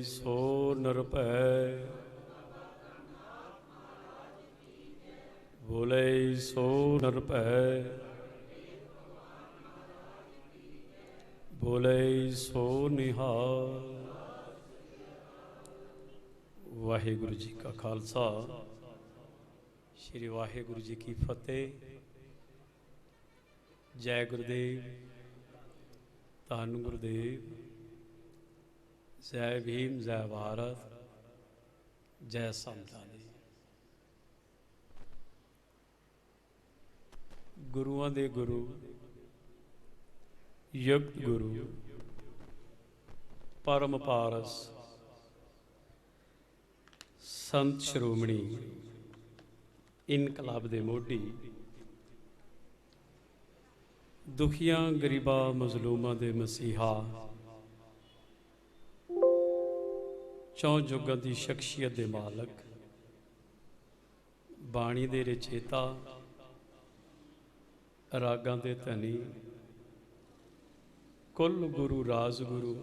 सो निरभै, बोले सो निरभै, बोले सो निहाल। वाहिगुरु जी का खालसा, श्री वाहिगुरु जी की फतेह। जय गुरुदेव, धन गुरुदेव, जय भीम, जय भारत, जय समताली। गुरुआं दे गुरु, युक्त गुरु, परम पारस संत श्रोमणी इनकलाब दे मोढी, दुखियां गरीबां मजलूमां दे मसीहा, चौं जुगां दी शख्सियत दे मालक, बाणी दे रचेता, रागां दे धनी, कुल गुरु राजगुरु,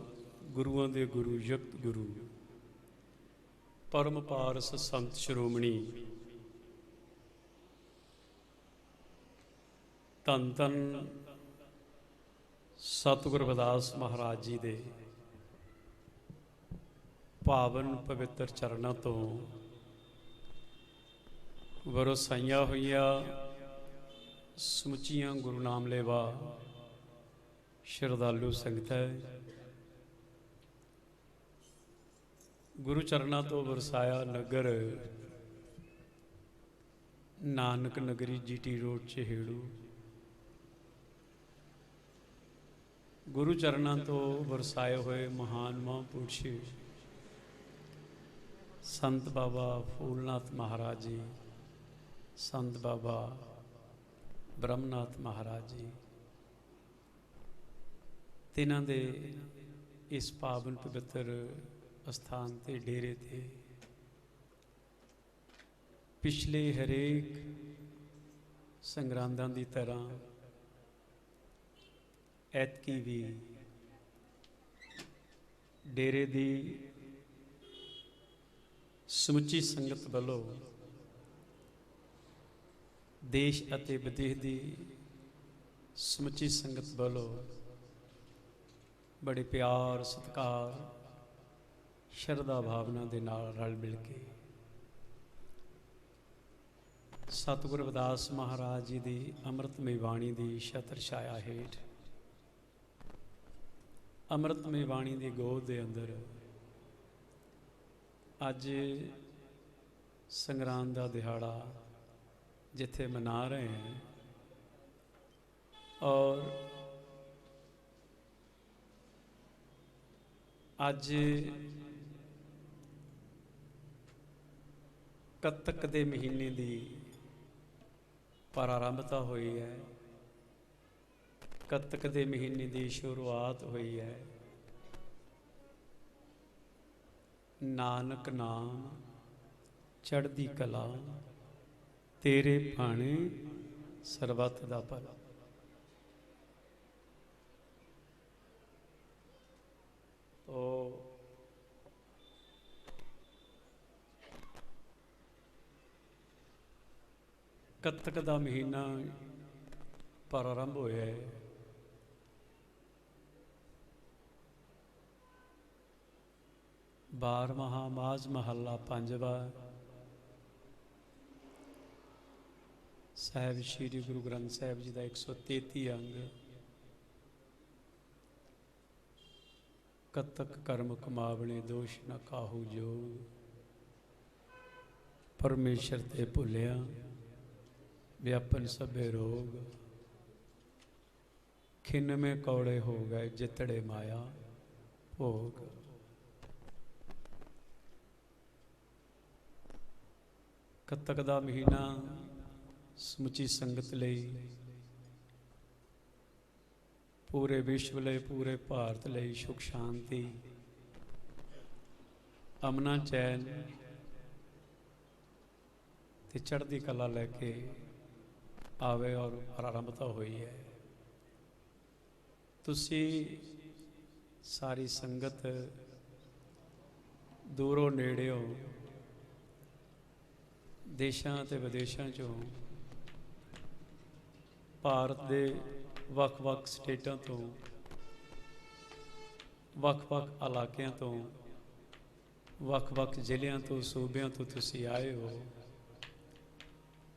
गुरुआं दे गुरु, युक्त गुरु, परम पारस संत श्रोमणी धन धन सतगुरु रविदास महाराज जी दे पावन पवित्र चरणों तो वरसाइया हुईया समुचियां गुरु नाम लेवा श्रद्धालु संगत है। गुरु चरणों तो वरसाया नगर नानक नगरी जीटी रोड चहेड़ू। गुरु चरणों तो वरसाए हुए महान महापुरुष संत बाबा फूलनाथ महाराज जी, संत बाबा ब्रह्मनाथ महाराज जी, तिन्हां दे इस पावन पवित्र स्थान ते डेरे ते पिछले हरेक संगरांदां दी तरह ऐतकी भी डेरे दी समुची संगत वालों देश अते विदेश की समुची संगत वालों बड़े प्यार सत्कार शरधा भावना दे नाल रल मिल के सतगुरु रविदास महाराज जी की अमृतमय बाणी की छत्र छाया हेठ अमृतमय बाणी की गोद के अंदर अज संगरांद का दिहाड़ा जिथे मना रहे हैं और अज कत्तक के महीने की प्रारंभता हुई है, कत्तक के महीने की शुरुआत हुई है। नानक नाम चढ़दी कला तेरे भाणे सरबत दा भला। तो कत्तक दा महीना प्रारंभ होया है। बारहवां माज महला पंजवा साहिब श्री गुरु ग्रंथ साहिब जी का 133 अंग कत्तक कर्म कमावने दोष न काहू जोग, परमेश्वर ते भुलिया व्यापन सभे रोग, खिन में कौड़े हो गए जितड़े माया भोग। कत्तक दा महीना समुची संगत लई, पूरे विश्व लई, पूरे भारत लई सुख शांति अमना चैन ते चढ़दी कला लैके आवे और प्रारंभता हुई है। तुसी सारी संगत दूरों नेड़ियों देशां ते विदेशां चों भारत दे ਵੱਖ-ਵੱਖ स्टेटां तो ਵੱਖ-ਵੱਖ इलाकों तो ਵੱਖ-ਵੱਖ ਜ਼ਿਲ੍ਹਿਆਂ तो सूबियां तो तुसीं आए हो।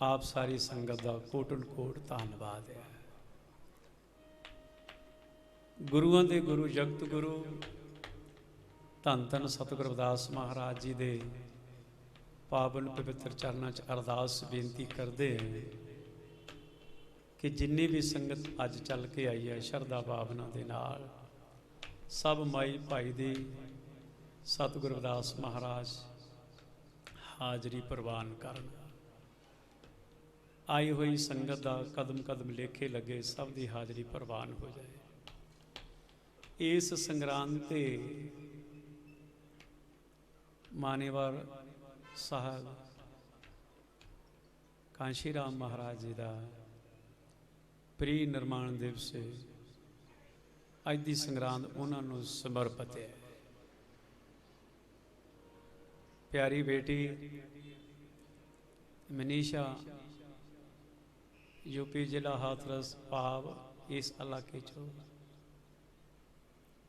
आप सारी संगत का कोटन कोट धन्नवाद है। गुरुआं दे गुरु जगत गुरु धन धन सतगुरु रविदास महाराज जी दे पावन पवित्र चरणों च अरदास बेनती करते हैं कि जिन्नी भी संगत अज चल के आई है शरधा भावना दे नाल सब माई भाई दी सतगुरु रविदास महाराज हाजरी प्रवान करन। आई हुई संगत का कदम कदम लेखे लगे सब की हाजरी प्रवान हो जाए। इस संग्रांद ते मानेवार साहब कांशी राम महाराज जी का प्री निर्माण दिवस है। अज की संग्रांद उन्होंने समर्पित है। प्यारी बेटी मनीषा यूपी जिला हाथरस पाव इस इलाके चो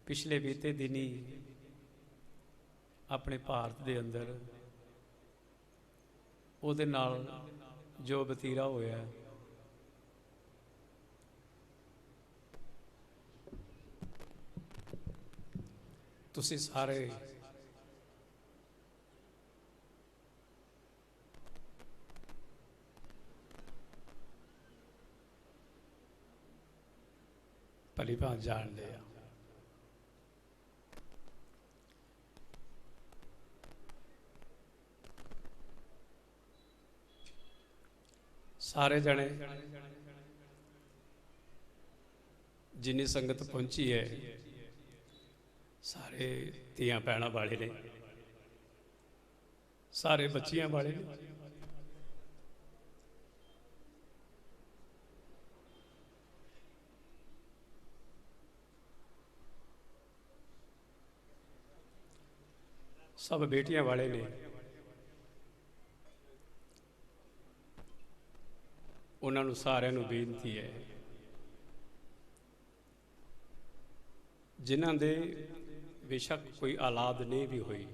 पिछले बीते दिनी अपने भारत के अंदर उहदे नाल जो बतीरा होया तुसी सारे भली भांत जान लिया। सारे जने जिन्नी संगत पहुंची है सारे तियां भैणां वाले ने, सारे बच्चियां वाले ने। सब बेटियां वाले ने। उन्होंने सारिਆਂ ਨੂੰ बेनती है जिन्हां दे बेशक कोई औलाद नहीं भी हुई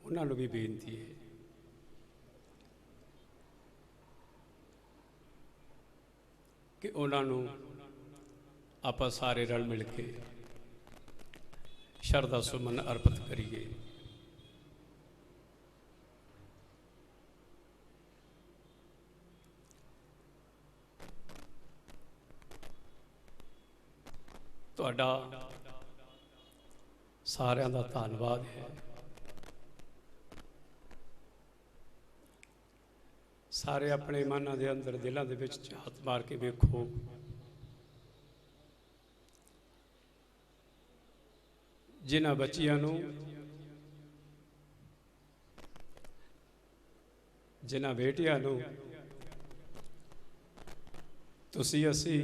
उन्होंने भी बेनती है कि उन्होंने आपां सारे रल मिल के शरधा सुमन अर्पित करिए। तुहाडा सारिਆਂ ਦਾ धन्यवाद है। सारे अपने मनां दे अंदर दिलों दे विच झात मार के वेखो जिन्हां बच्चियां नूं जिन्हां बेटियां नूं तुसीं असीं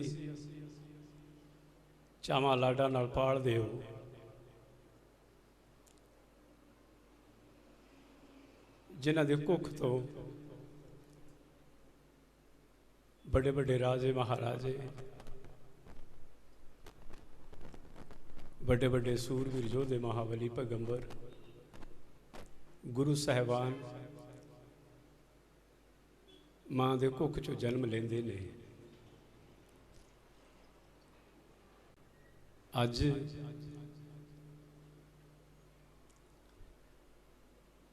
चावां लाडां नाल पालदे हो, जिन्हां दे कुख तो बड़े बड़े राजे महाराजे बड़े बड़े सूरवीर योधे महाबली पैगंबर गुरु साहिबान मां दे कुख चो जन्म लेंदे ने। अज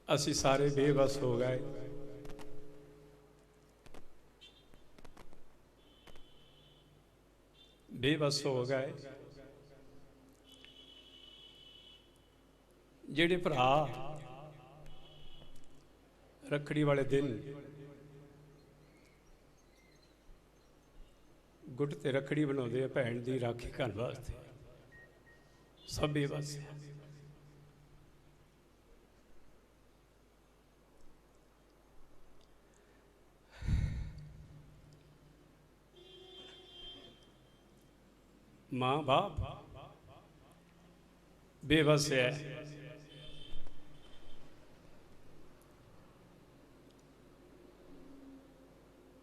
असी सारे बेबस हो गए। बेबस हो गए जेड़े भरा रखड़ी वाले दिन गुट ते रखड़ी बनाते भैन की राखी करने वास्ते, सब बेबस है। माँ बाप बेबस है।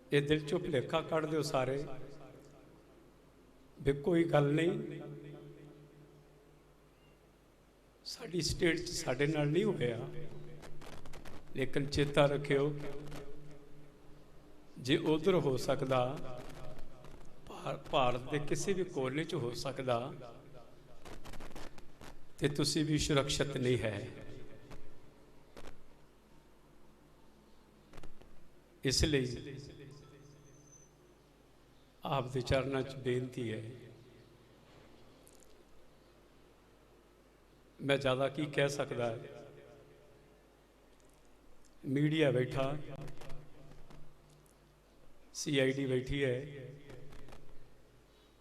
ये दिल चों भुलेखा कढ़ दो सारे भी कोई गल नहीं, साडी स्टेट च साडे नाल नहीं होया, लेकिन चेता रखियो जे उधर हो सकता, भारत के किसी भी कोने च हो सकता, तो तुसी भी सुरक्षित नहीं है। इसलिए आप दे चरणों च बेनती है, मैं ज़्यादा की कह सकता है। मीडिया बैठा, CID बैठी है,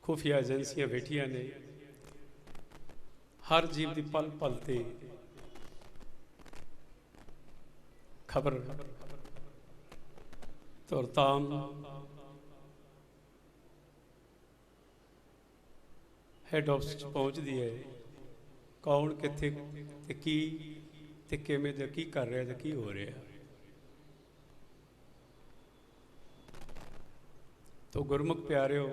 खुफिया एजेंसियां बैठिया ने, हर जीव की पल पल ते खबर तुरताम हैड ऑफिस पहुँचती है, कौन किथे ते की ते किवें ते की कर रहा ते की हो रहा। तो गुरमुख प्यारिओ,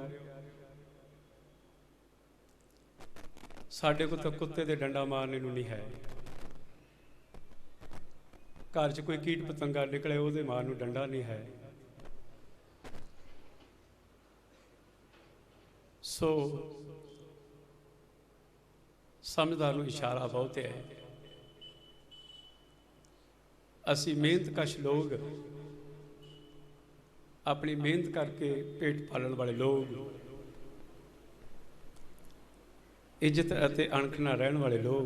साडे को तो कुत्ते दे डंडा मारने नूं नहीं है, घर च कोई कीट पतंगा निकले उहदे मार नूं डंडा नहीं है। सो समझदार नूं इशारा बहुत है। असी मेहनत कश लोग, अपनी मेहनत करके पेट पालण वाले लोग, इज्जत अते अणख नाल रहण वाले लोग,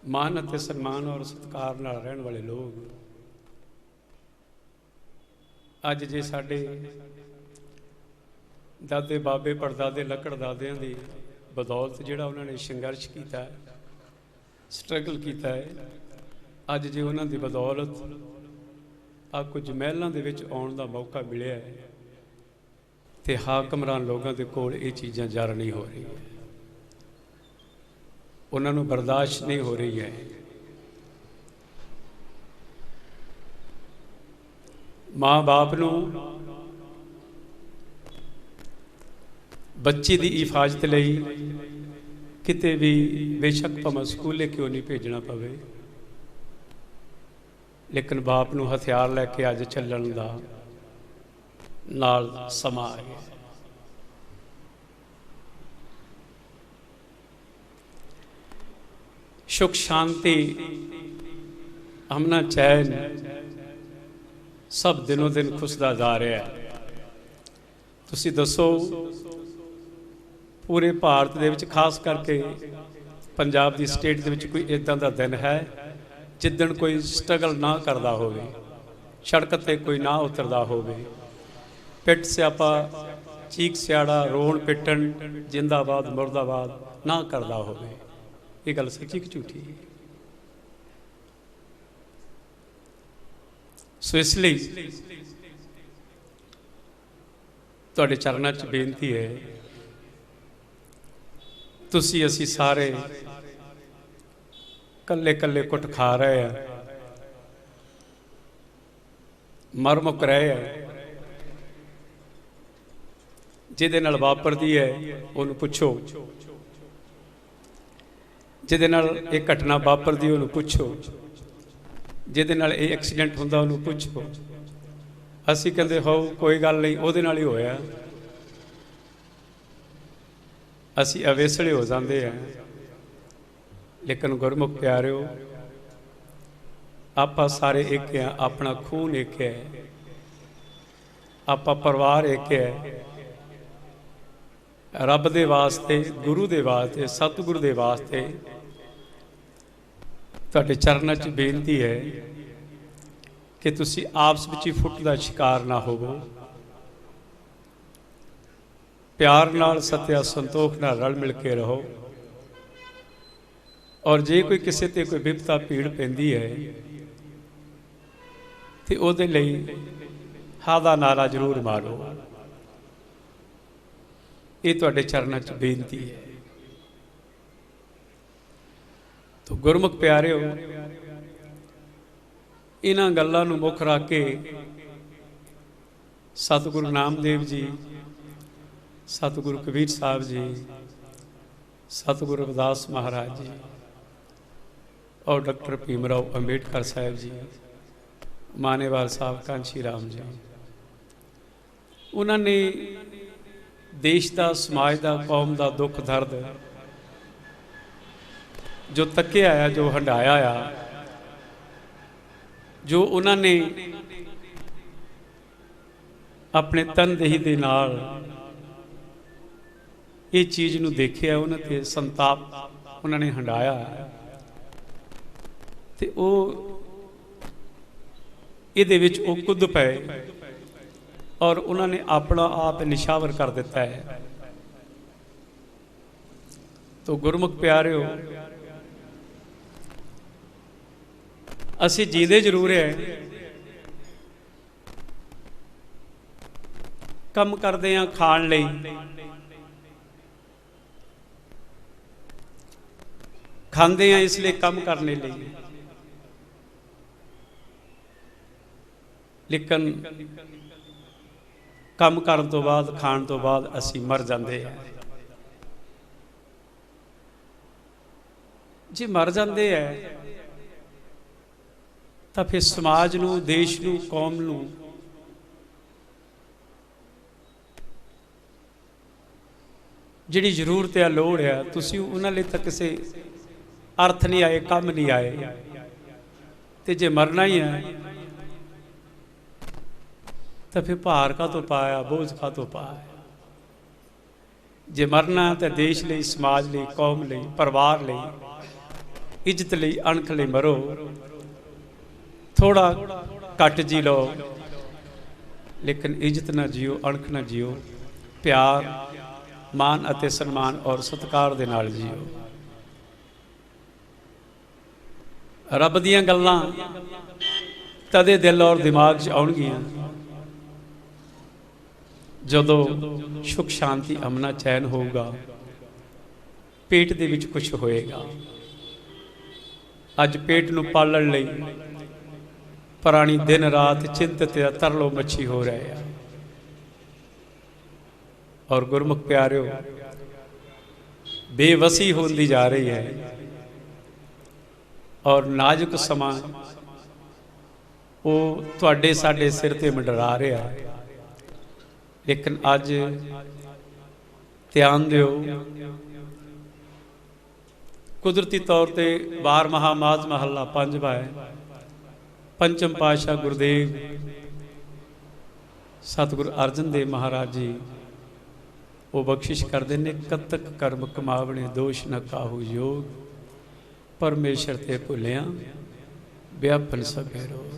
मान अते सन्मान और सत्कार नाल रहण वाले लोग, अज जे साडे दादे बाबे परदादे लकड़ दादियां दी बदौलत जिहड़ा उन्होंने संघर्ष किया, स्ट्रगल किया है, अज जे उन्हों की बदौलत आ कुछ महलों के विच आउण दा मौका मिलिया है, तो हाकमरान लोगों के कोल ये चीज़ां जार नहीं हो रही, उन्होंने बर्दाश्त नहीं हो रही है। माँ बाप नूं बच्ची की हिफाजत लई किते भी बेशक भावें स्कूले क्यों नहीं भेजना पवे, लेकिन बाप नूं हथियार लैके अज चलण दा नाल समा आ गया। सुख शांति अमन चैन सब दिनों दिन खुसदा जा रहा है। तुसी दसो पूरे भारत दे विच खास करके पंजाब की स्टेट दे विच कोई इदां दा दिन है जिदन कोई स्ट्रगल ना करता होवे, सड़क ते कोई ना उतरदा होवे, पिट स्यापा चीक स्याड़ा रोण पिटन जिंदाबाद मुर्दाबाद ना करता होवे। ये गल सच्ची कि झूठी? सो इसलिए तुहाडे चरणों च बेनती है, तुसी असी सारे कल्ले कल्ले कुट खा रहे हैं, मर मुक रहे हैं। जिहदे नाल वापरदी है उन्होंने पुछो, जिहदे नाल ये घटना वापरदी उन्होंने पुछो, जिहदे नाल ये एक्सीडेंट हुंदा उन्होंने पुछो। असी कहंदे हो कोई गल नहीं, उहदे नाल ही होया। असी अवेसले हो जाते हैं। लेकिन गुरमुख प्यारिओ, आपां सारे एक हैं, अपना खून एक है, आपां परिवार एक है। रब दे वास्ते, गुरु दे वास्ते, सतगुरु दे वास्ते तुहाडे चरणों च बेनती है कि तुसी आपस विच ही फुट दा शिकार ना होवो। प्यार नाल सत्या संतोख नाल रल मिल के रहो। और जे कोई किसी ते कोई विपता भीड़ पैंदी है तो उहदे लई हा दा नारा जरूर मारो। ये तुहाडे चरणों च बेनती है। तो गुरमुख प्यारिओ, इन्हां गल्लां नूं मुख रख के सतगुरु नामदेव जी, सतगुरु कबीर साहब जी, सतगुरु रविदास महाराज जी और डॉक्टर भीमराव अंबेडकर साहब जी, मानेवाल साहब, कांची राम जी, उन्होंने देश का, समाज का, कौम का दुख दर्द जो तकिया आ, जो हंडाया आ, जो उन्होंने अपने तनदेही दे नाल ये चीज़ नूं देखिया, उन्होंने संताप उन्होंने हंडाया, ते वो इहदे विच वो कुद पे और उन्होंने अपना आप निशावर कर दिता है। तो गुरमुख प्यारिओ, असीं जींदे जरूर है, कम करते हैं खाण लई, खांदे हैं इसलिए कम करने लई, लेकिन कम करन तो बाद, खाण तो बाद असी मर जाते हैं। जे मर जाते हैं तो फिर समाज नूं, देश नूं, कौम नूं जिहड़ी जरूरत है, लोड़ है, तुसीं उन्हां लई तां किसी अर्थ नहीं आए, कम नहीं आए। तो जे मरना ही है तो फिर भार का तो पाया, बोझ का तो पाया। जे मरना तो देश लई, समाज लई, कौम लई, परिवार लई, इज्जत लई, अणख लई मरो। थोड़ा घट जी लो, लेकिन इज्जत ना जियो, अणख ना जियो, प्यार, मान अते सन्मान और सत्कार दे नाल जियो। रब दीयां गल्लां तदे दिल और दिमाग च आउणगीआं जदों सुख शांति अमना चैन होगा, पेट दे विच कुछ होएगा। अज पेट नूं पालण लई प्राणी दिन रात चिंतित या तरलो मच्छी हो रहे हैं। और गुरमुख प्यारिओ, बेवसी होंदी जा रही है और नाजुक समा वो तुहाडे साडे सिर ते मंडरा रहा है। लेकिन अज ध्यान दिओ, कुदरती तौर पर 12वां माझ महला 5वां है। पंचम पातशाह गुरुदेव सतगुरु अर्जन देव महाराज जी वो बख्शिश करते हैं, कतक कर्म कमावणे दोष न काहू योग, परमेश्वर ते भुलिया व्यापन सभे रोग।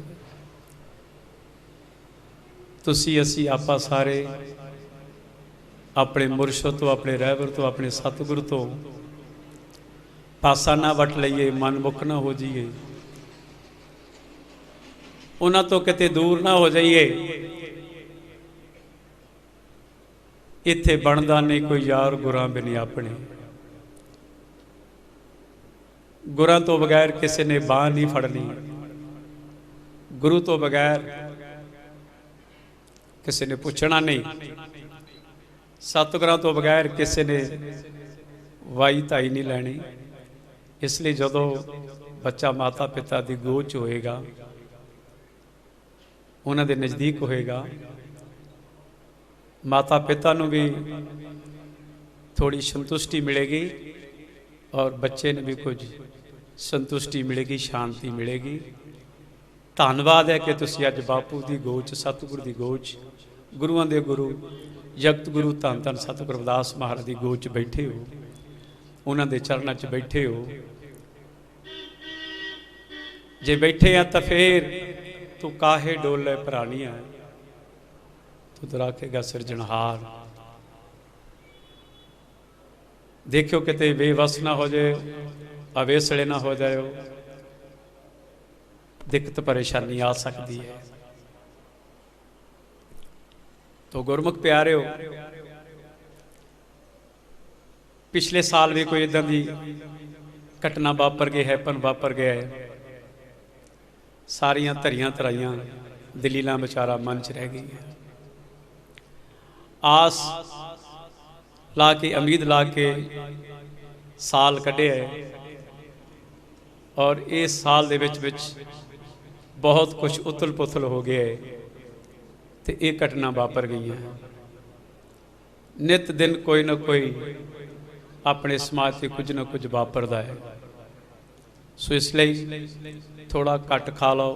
तुसी असी आपा सारे अपने मुरशद तो, अपने रहबर तो, अपने सतगुरु तो पासा ना वट लईए, मन मुख ना हो जाइए, उन्हां तो किते दूर ना हो जाइए। इत्थे बनदा नहीं कोई यार गुरां बिन अपने, गुरां तो बगैर किसी ने बांह नहीं फड़नी, गुरु तो बगैर किसी ने पूछना नहीं, सतगुरां तो बगैर किसी ने वाई ताई नहीं लैनी। इसलिए जदों बच्चा माता पिता की गोद च होएगा, उन्हां दे नज़दीक होएगा, माता पिता नूं भी थोड़ी संतुष्टि मिलेगी और बच्चे ने भी कुछ संतुष्टि मिलेगी, शांति मिलेगी। धन्नवाद है कि तुसीं अज बापू की गोद च, सतगुरु की गोद च, गुरुआं दे गुरु जगत गुरु धन धन सतगुरु रविदास महाराज की गोद च बैठे हो, उन्हां दे चरणां च बैठे हो। जे बैठे हैं तो फिर तू काहे डोले प्राणिया, तू तो रखेगा सिरजनहार। देखियो किते बेवस ना हो जाए, अवेसले ना हो जाए, दिक्कत परेशानी आ सकती है। तो गुरमुख प्यारिओ, पिछले साल भी कोई इदां दी घटना वापर गई, हैपन वापर गया है। सारियां धरियां धराइयां दलीलां विचारा मन च रह गई है। आस ला के उम्मीद ला के साल कढ़िया है और इस साल दे विच बहुत कुछ उथल पुथल हो गया है तो ये घटना वापर गई है। नित दिन कोई ना कोई अपने समाज से कुछ ना कुछ वापरता है। सो इसलिए थोड़ा घट खा लो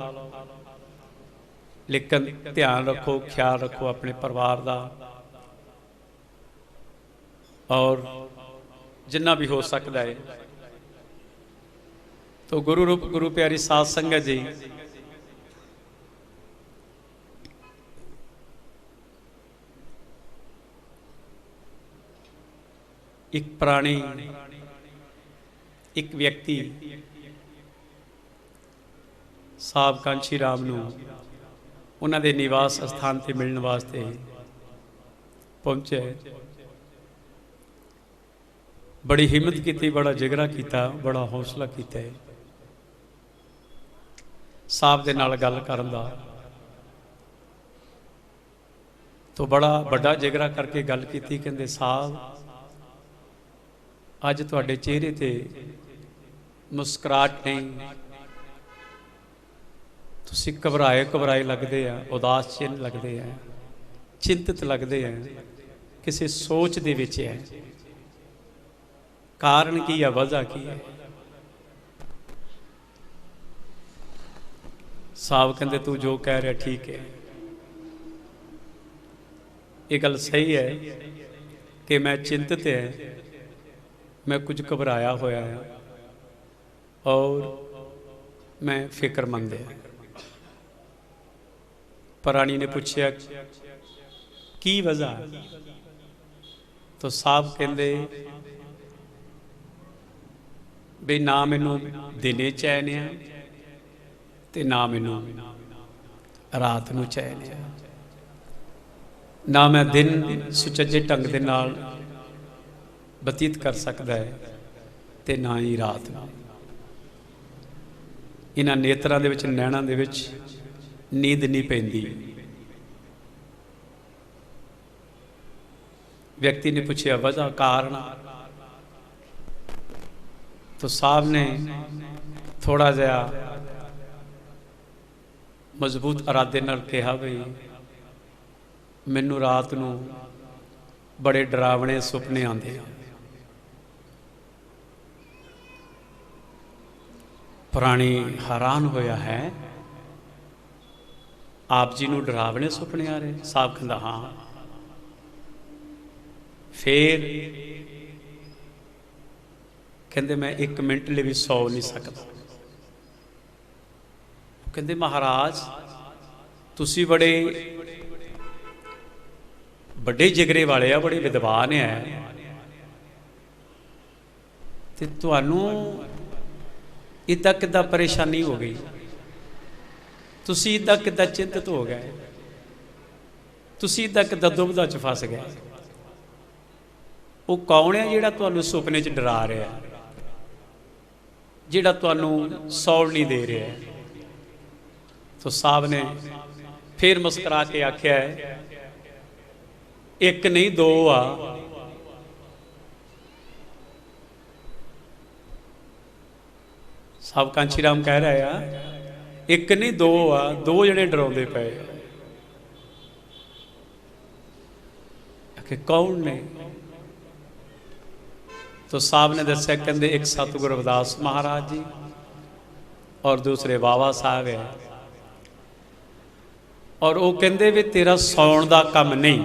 लेकिन ध्यान रखो, ख्याल रखो अपने परिवार का और जिन्ना भी हो सकता है। तो गुरु रूप गुरु प्यारी साध संगत जी एक प्राणी एक व्यक्ति साहब कांची राम नूं उन्हां दे निवास स्थान ते मिलण वास्ते पहुंचे। बड़ी हिम्मत की, बड़ा जिगरा किया, बड़ा हौसला किया है साहब दे नाल गल करन दा। तो बड़ा बड़ा जिगरा करके गल की। कहंदे साहब अज तुहाडे चेहरे ते मुस्कुराहट नहीं, तुसीं घबराए घबराए लगदे आ, उदास चिन्ह लगदे आ, चिंतित लगदे आ, किसी सोच दे विच है। कारण की है, वजह की है? साहब कहंदे तू जो कह रहा ठीक है, ये गल सही है कि मैं चिंतित है, मैं कुछ घबराया होया है और मैं फिक्रमंद है। प्राणी ने पूछा की वजह? तो साहब कहंदे भी ना मैनू दिने चैन है ते ना मैनू रात नू चैन है। ना मैं दिन सुचज्जे ढंग दे नाल बतीत कर सकता है ते ना ही रात नू। इन्हां नेत्रां दे विच नैणां दे विच नींद नहीं पैंदी। व्यक्ति ने पूछा वजह कारण? तो साहब ने थोड़ा जिहा मजबूत इरादे नाल कहा बई मैनू रात नू बड़े डरावने सुपने आते हैं। प्राणी हैरान होया है, आप जी नू डरावने सुपने आ रहे? साहब कहंदा हाँ। फिर कहंदे मैं एक मिनट लिए भी सौ नहीं सकता। कहंदे महाराज तुसी बड़े बड़े जिगरे वाले आ, बड़े विद्वान है, ते तुहानू इदा किदा परेशानी हो गई, तुसी इदा किदा चिंतित हो गए, तुसी इदा किदा दुविधा च फस गए? वो कौन है जिहड़ा तुहानू सुपने च डरा रहा है, जिहड़ा तुहानू सौल नहीं दे रहा है? तो साहब ने फिर मुस्कुरा के आख्या है एक नहीं दो आ। साहब कांची राम कह रहे आ एक नहीं दो आ, दो जने डराउंदे पे। कौन ने? तो साहब ने दस्या कहंदे एक सतगुरु रविदास महाराज जी और दूसरे बाबा साहब है। और वो कहंदे भी तेरा सौण का काम नहीं,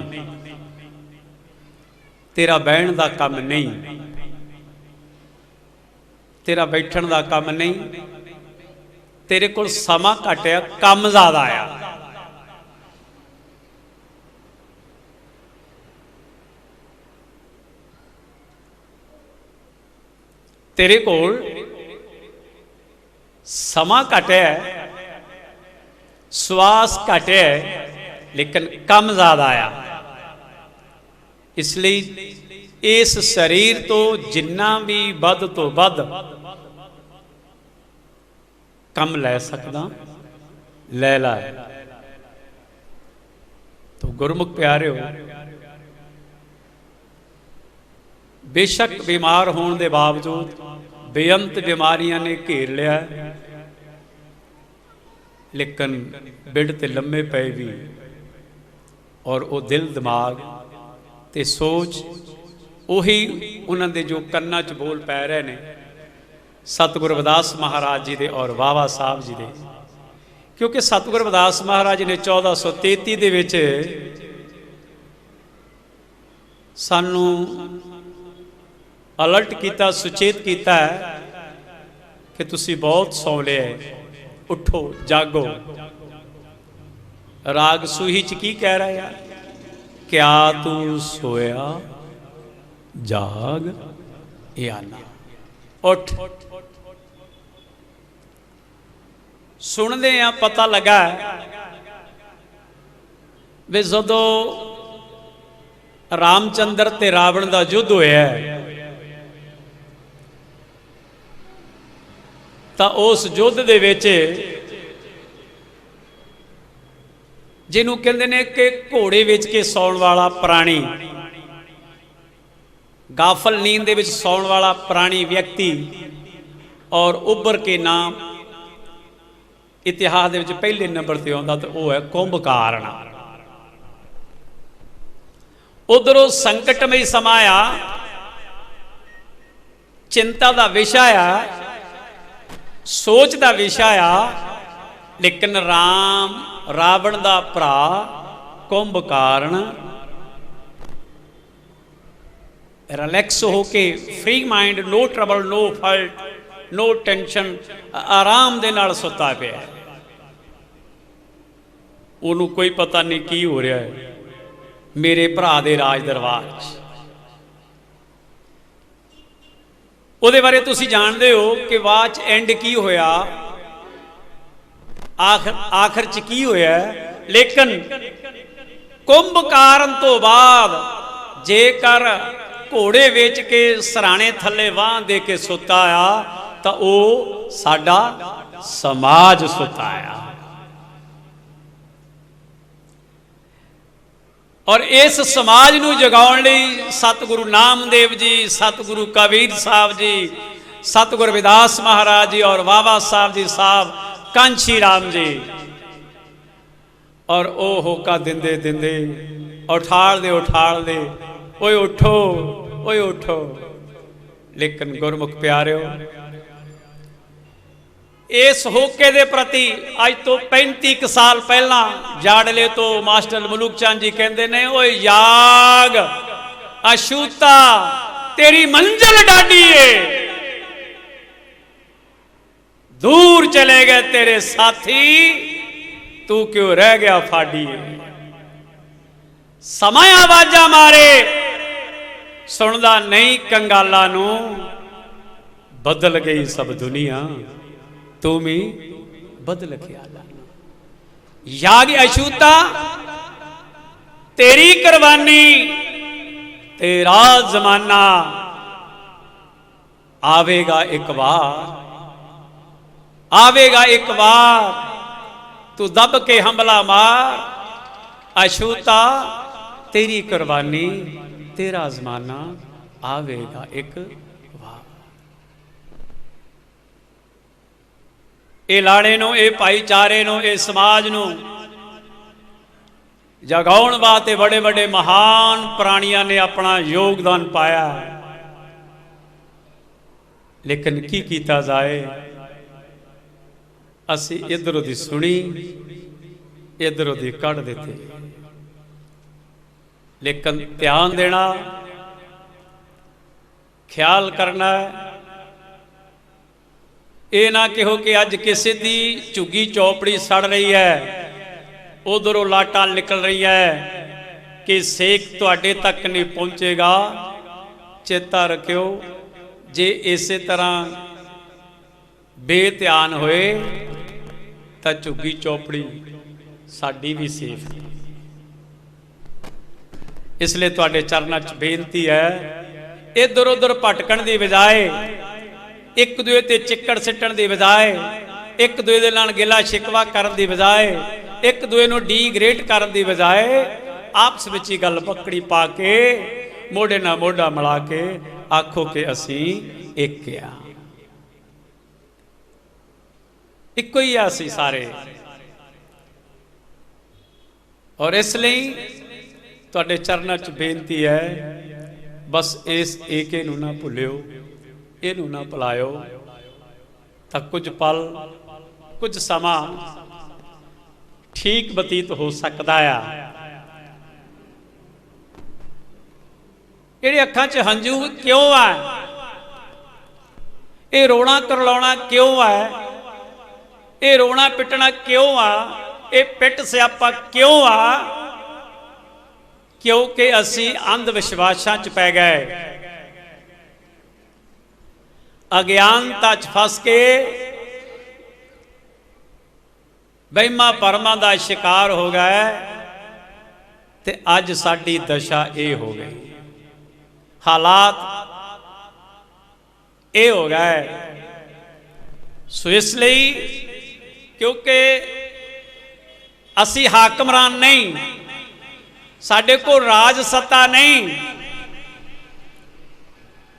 तेरा बहन का काम नहीं, तेरा बैठण का काम नहीं, तेरे कोल समा घट आ, काम ज्यादा आया। तेरे कोल समा घट है, श्वास घट है, लेकिन कम ज्यादा आया। इसलिए इस शरीर तो जिन्ना भी वध तो वध कम लै सकदा लै ला। तो गुरमुख प्यारे हो बेशक बीमार होने के बावजूद बेअंत बीमारियां ने घेर लिया, लेकिन बिड ते लम्मे पे भी और वो दिल दिमाग ते सोच उही उन्होंने जो कन्ना च बोल पै रहे ने सतगुरु रविदास महाराज जी दे और वावा साहब जी दे। क्योंकि सतगुरु रविदास महाराज जी ने 1433 दे विच सानू अलर्ट किया, सुचेत किया कि तुसी बहुत सौ लिया, उठो जागो। राग सूही च की कह रहा है, क्या तू सोया जाग या ना, उठ। सुनते हैं पता लगा वे जदों रामचंद्र ते रावण का युद्ध होया तो उस युद्ध दे विच जिन्हों कहते हैं कि घोड़े वेच के सौण वाला प्राणी, गाफल नींद दे विच सौण वाला प्राणी व्यक्ति और उभर के नाम इतिहास दे विच पहले नंबर पर आउंदा तो वह है कुंभकारण। उधरों संकटमई समाया, चिंता का विषय आ, सोच का विषय आ, लेकिन रावण का भरा कुंभकारण रिलैक्स होके free mind, no trouble, no fault, no tension, आराम दे नाल सुता पिया। उन्होंने कोई पता नहीं की हो रहा है मेरे भरा दे राज दरबार उहदे बारे तुसी जानते हो कि बाद एंड की होया, आखिर च की होया। लेकिन कुंभकारण तो बाद जेकर घोड़े वेच के सराणे थले वाह दे के सुता आ तो वह साडा समाज सुता आ। और इस समाज नूं जगाउण लई सतगुरु नामदेव जी, सतगुरु कबीर साहब जी, सतगुरु रविदास महाराज जी और बाबा साहब जी साहब कांशी राम जी और ओ होका दिंदे दिंदे उठाड़ दे ओए उठो, ओए उठो। लेकिन गुरमुख प्यारिओ, इस होके दे प्रति अज तो 35 साल पहला जाड़ले तो मास्टर मलूक चंद जी कहते ने, ओए याग अछूता तेरी मंजिल डाडी है, दूर चले गए तेरे साथी, तू क्यों रह गया फाड़ी। समय आवाजा मारे सुनदा नहीं कंगाला नू, बदल गई सब दुनिया तू भी बदल ख्याला। याग अछूता तेरी कुर्बानी, तेरा जमाना आवेगा एक बार, आवेगा एक बार, तू दब के हमला मार। अछूता तेरी कुर्बानी, तेरा जमाना आवेगा एक बार। ये लाड़े नूं, ये भाईचारे नूं, ये समाज नूं जगाउण वास्ते बड़े बड़े महान प्राणियां ने अपना योगदान पाया। लेकिन की कीता जाए, असी इधरों दी सुनी, इधरों दी कढ़ देते। लेकिन ध्यान देना, ख्याल करना है, ये ना कहो कि अज किसी दी झुग्गी चौपड़ी सड़ रही है, उधरों लाटां निकल रही है कि सेक तुहाडे तक नहीं पहुँचेगा। चेता रखियो, जे इस तरह बेध्यान होए तो झुग्गी चौपड़ी साडी भी सेफ। इसलिए तुहाडे चरनां च बेनती है, इधर उधर भटकण की बजाय, एक दूए ते चिक्कड़ सिੱਟਣ की बजाय, एक दूए दे नाल गिला शिकवा करन की बजाय, एक दूए नूं डीग्रेड करन की बजाय आपस विच ही गल पकड़ी पा के मोढे नाल मोढा मिला के आखो कि असीं एक आ, इक्को ही आ असीं सारे। और इसलिए तुहाडे चरनां च बेनती है, बस इस एके नूं ना भुल्लिओ, इहनूं ना भुलायो, तां कुछ पल कुछ समा ठीक बतीत हो सकदा आ। इहड़े अखां च हंझू क्यों आ, ये रोना करलाउणा क्यों है, ये रोना पिटना क्यों आ, ये पिट स्यापा क्यों आ? क्योंकि असी अंध विश्वासां च पै गए, अज्ञानता च फस के वहमां भरमां दा शिकार हो गए, ते अज साडी दशा ये हो गई, हालात ये हो गए। सो इसलिए क्योंकि असी हाकमरान नहीं, साडे को राज सत्ता नहीं,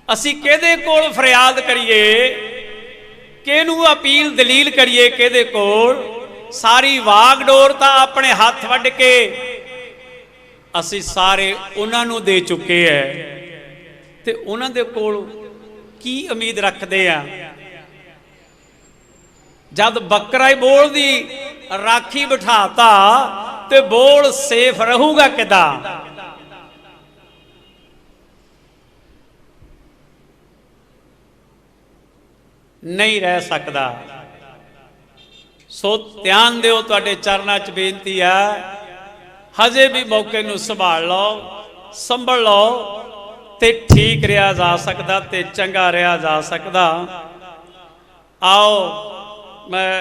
असी किहदे कोल फरियाद करिए, किहनूं अपील दलील करिए, किहदे कोल? सारी वागडोर तां अपने हथ वड्ड के असी सारे उन्हां नूं दे चुके हैं, ते उन्हां दे कोल की उम्मीद रखते हैं? जद बकरा ही बोल दी राखी बिठाता ते बोल सेफ रहूगा किदां? नहीं रह सकता। सो ध्यान दिओ, तुहाडे चरनां च बेनती है, हजे भी मौके नूं संभाल लो, संभल लो, ते ठीक रहा जा सकता, ते चंगा रहा जा सकता। आओ मैं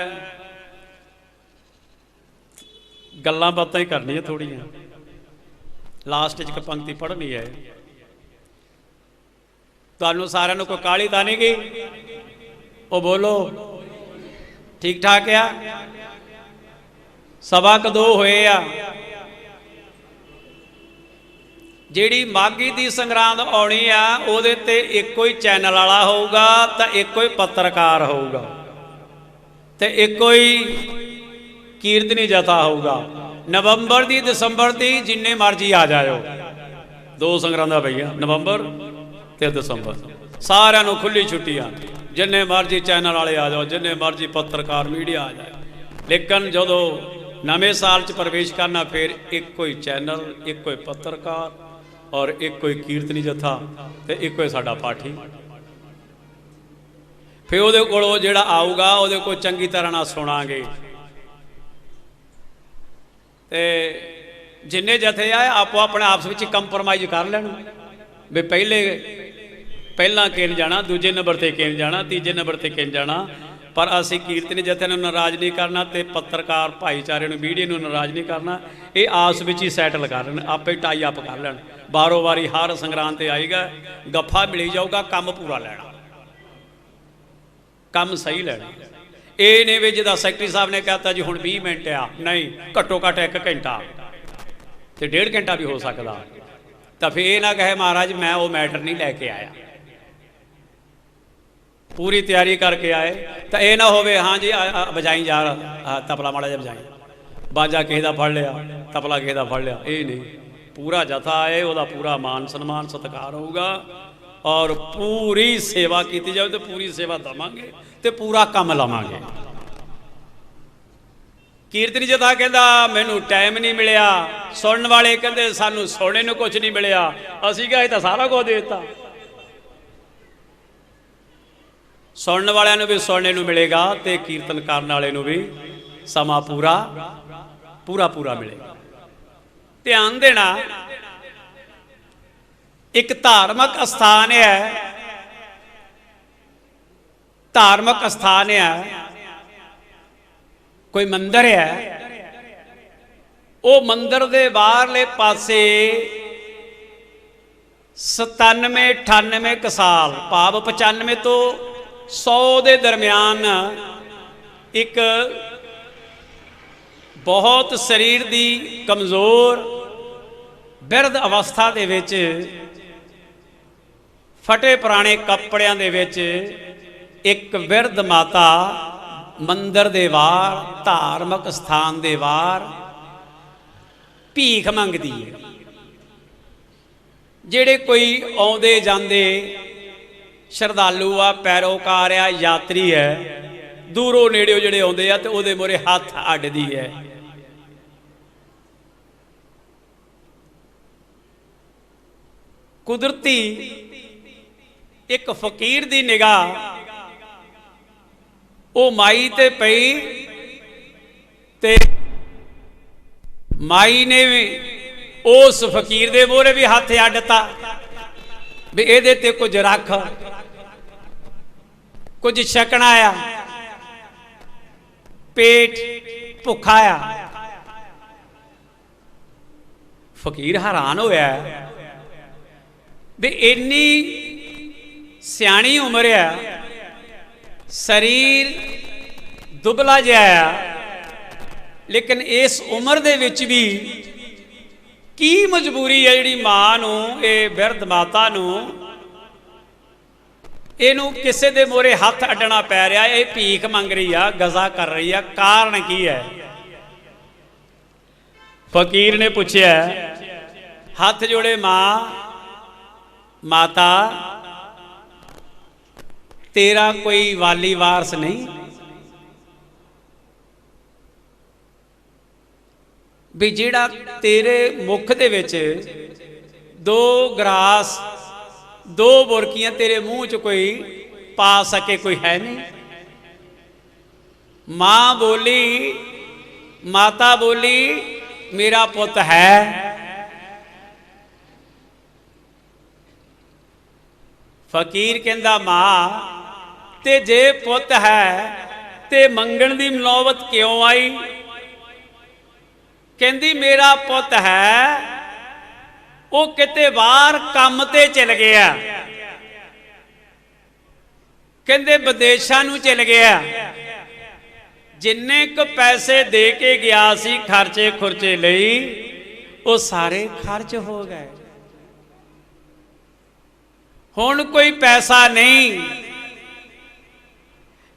गल्लां बातां ही करनी है थोड़ियां, लास्ट च एक पंक्ति पढ़नी है। तुहानूं सारिआं नूं कोई काहली तां नहीं गई? ओ बोलो, ठीक ठाक आ? सवा क 2 होए आ। जिहड़ी माघी दी संगरांद आउणी आ, उहदे ते इक्को ही चैनल वाला होऊगा, तां इक्को ही पत्रकार होऊगा, ते इक्को ही कीर्तनी जथा होऊगा। नवंबर दी दसंबर दी जिन्ने मर्जी आ जाओ, 2 संगरांदा पईआं, नवंबर ते दसंबर, सारिआं नूं खुली छुट्टियां, जिन्ने मर्जी चैनल वाले आ जाओ, जिन्ने मर्जी पत्रकार मीडिया आ जाए। लेकिन जदों नवे साल च प्रवेश करना, फिर इक्को ही चैनल, इक्को ही पत्रकार और इक्को ही कीर्तनी जथा, ते इक्को ही साडा पाठी। फिर उहदे कोल जिहड़ा आऊगा, उहदे कोल चंगी तरह ना सुणांगे। ते जिन्ने जथे आए आपो अपने आपस में कंप्रोमाइज कर लैण, भी पहला किन जाना, दूजे नंबर ते किन जाना, तीजे नंबर ते किन जाना। पर असी कीर्तनी जथे नूं नाराज़ नहीं करना, ते पत्रकार भाईचारे नूं, मीडिया नूं नाराज़ नहीं करना। ये आस विच ही सैटल कर लैण, आपे टाई अप कर लैण। बारों वारी हर संगरांद ते आएगा, गफ्फा मिली जाऊगा, काम पूरा लैना, काम सही लैना। ये नहीं भी जिदा सैकटरी साहब ने कहता जी हुण 20 मिनट आ, नहीं, घट्टो घट्ट 1 घंटा ते 1.5 घंटा भी हो सकता। तो फिर ये ना कहे महाराज मैं वो मैटर नहीं लैके आया, पूरी तैयारी करके आए। तो यह ना होवे हाँ जी बजाई जा तबला माड़ा जा बजाई, बाजा किसी का फड़ लिया, तबला किसी का फड़ लिया, ये नहीं। पूरा जथा है, वह पूरा मान सन्मान सत्कार होगा, और पूरी सेवा की जाए, तो पूरी सेवा देवांगे, तो पूरा काम लवांगे। कीर्तनी जथा कहता मैनू टाइम नहीं मिलिया, सुनने वाले कहते सानू सोने को कुछ नहीं मिलिया, असी क्या तो सारा कुछ देता। सुनने वाले भी सुनने को मिलेगा, तो कीर्तन करने वाले भी समा पूरा पूरा पूरा मिलेगा। ध्यान देना, एक धार्मिक स्थान है, धार्मिक स्थान है, कोई मंदिर है, वो मंदिर के बाहरले पासे 97-98 साल भाव 95 तो 100 के दरम्यान एक बहुत शरीर की कमज़ोर बिरध अवस्था दे विच फटे पुराने कपड़ियां दे विच एक बिरध माता मंदिर दे बाहर धार्मिक स्थान दे बाहर भीख मंगदी है। ਜਿਹੜੇ कोई आउंदे जांदे श्रद्धालु आ, पैरोकार आ, यात्री है, दूरों नेड़े ਜਿਹੜੇ आउंदे आ ते ਉਹਦੇ ਮੂਹਰੇ हथ अड्डदी है। कुदरती एक फकीर दी निगाह वो माई ते पई ते माई ने भी उस फकीर दे मोहरे भी हथ अड्डता भी इहदे ते कुछ रख, कुछ छकना आ, पेट भुखा आ। फकीर हैरान होया भी इन्नी सियाणी उम्र आ, शरीर दुबला जिहा, लेकिन इस उम्र दे विच भी की मजबूरी है जिहड़ी मां नूं, ये बिरध माता नूं इहनूं किसे दे मोहरे हथ अड्डना पै रिहा, ये भीख मंग रही आ, गजा कर रही आ, कारण की है? फकीर ने पूछया, हथ जोड़े मां, माता तेरा कोई वाली वारस नहीं? भी जिहड़ा तेरे मुख दे विच दो ग्रास, दो बुरकियां तेरे मूँह च कोई पा सके, कोई है नहीं? मां बोली, माता बोली, मेरा पुत है। फकीर कहंदा, मां ते जे पुत है ते मंगण दी नौबत क्यों आई? कहंदी मेरा पुत है, वो किते बाहर काम ते चल गया, कहंदे विदेशां नूं चल गया, जिन्ने क पैसे दे के गया सी खर्चे खुर्चे लई वो सारे खर्च हो गए, हुण कोई पैसा नहीं।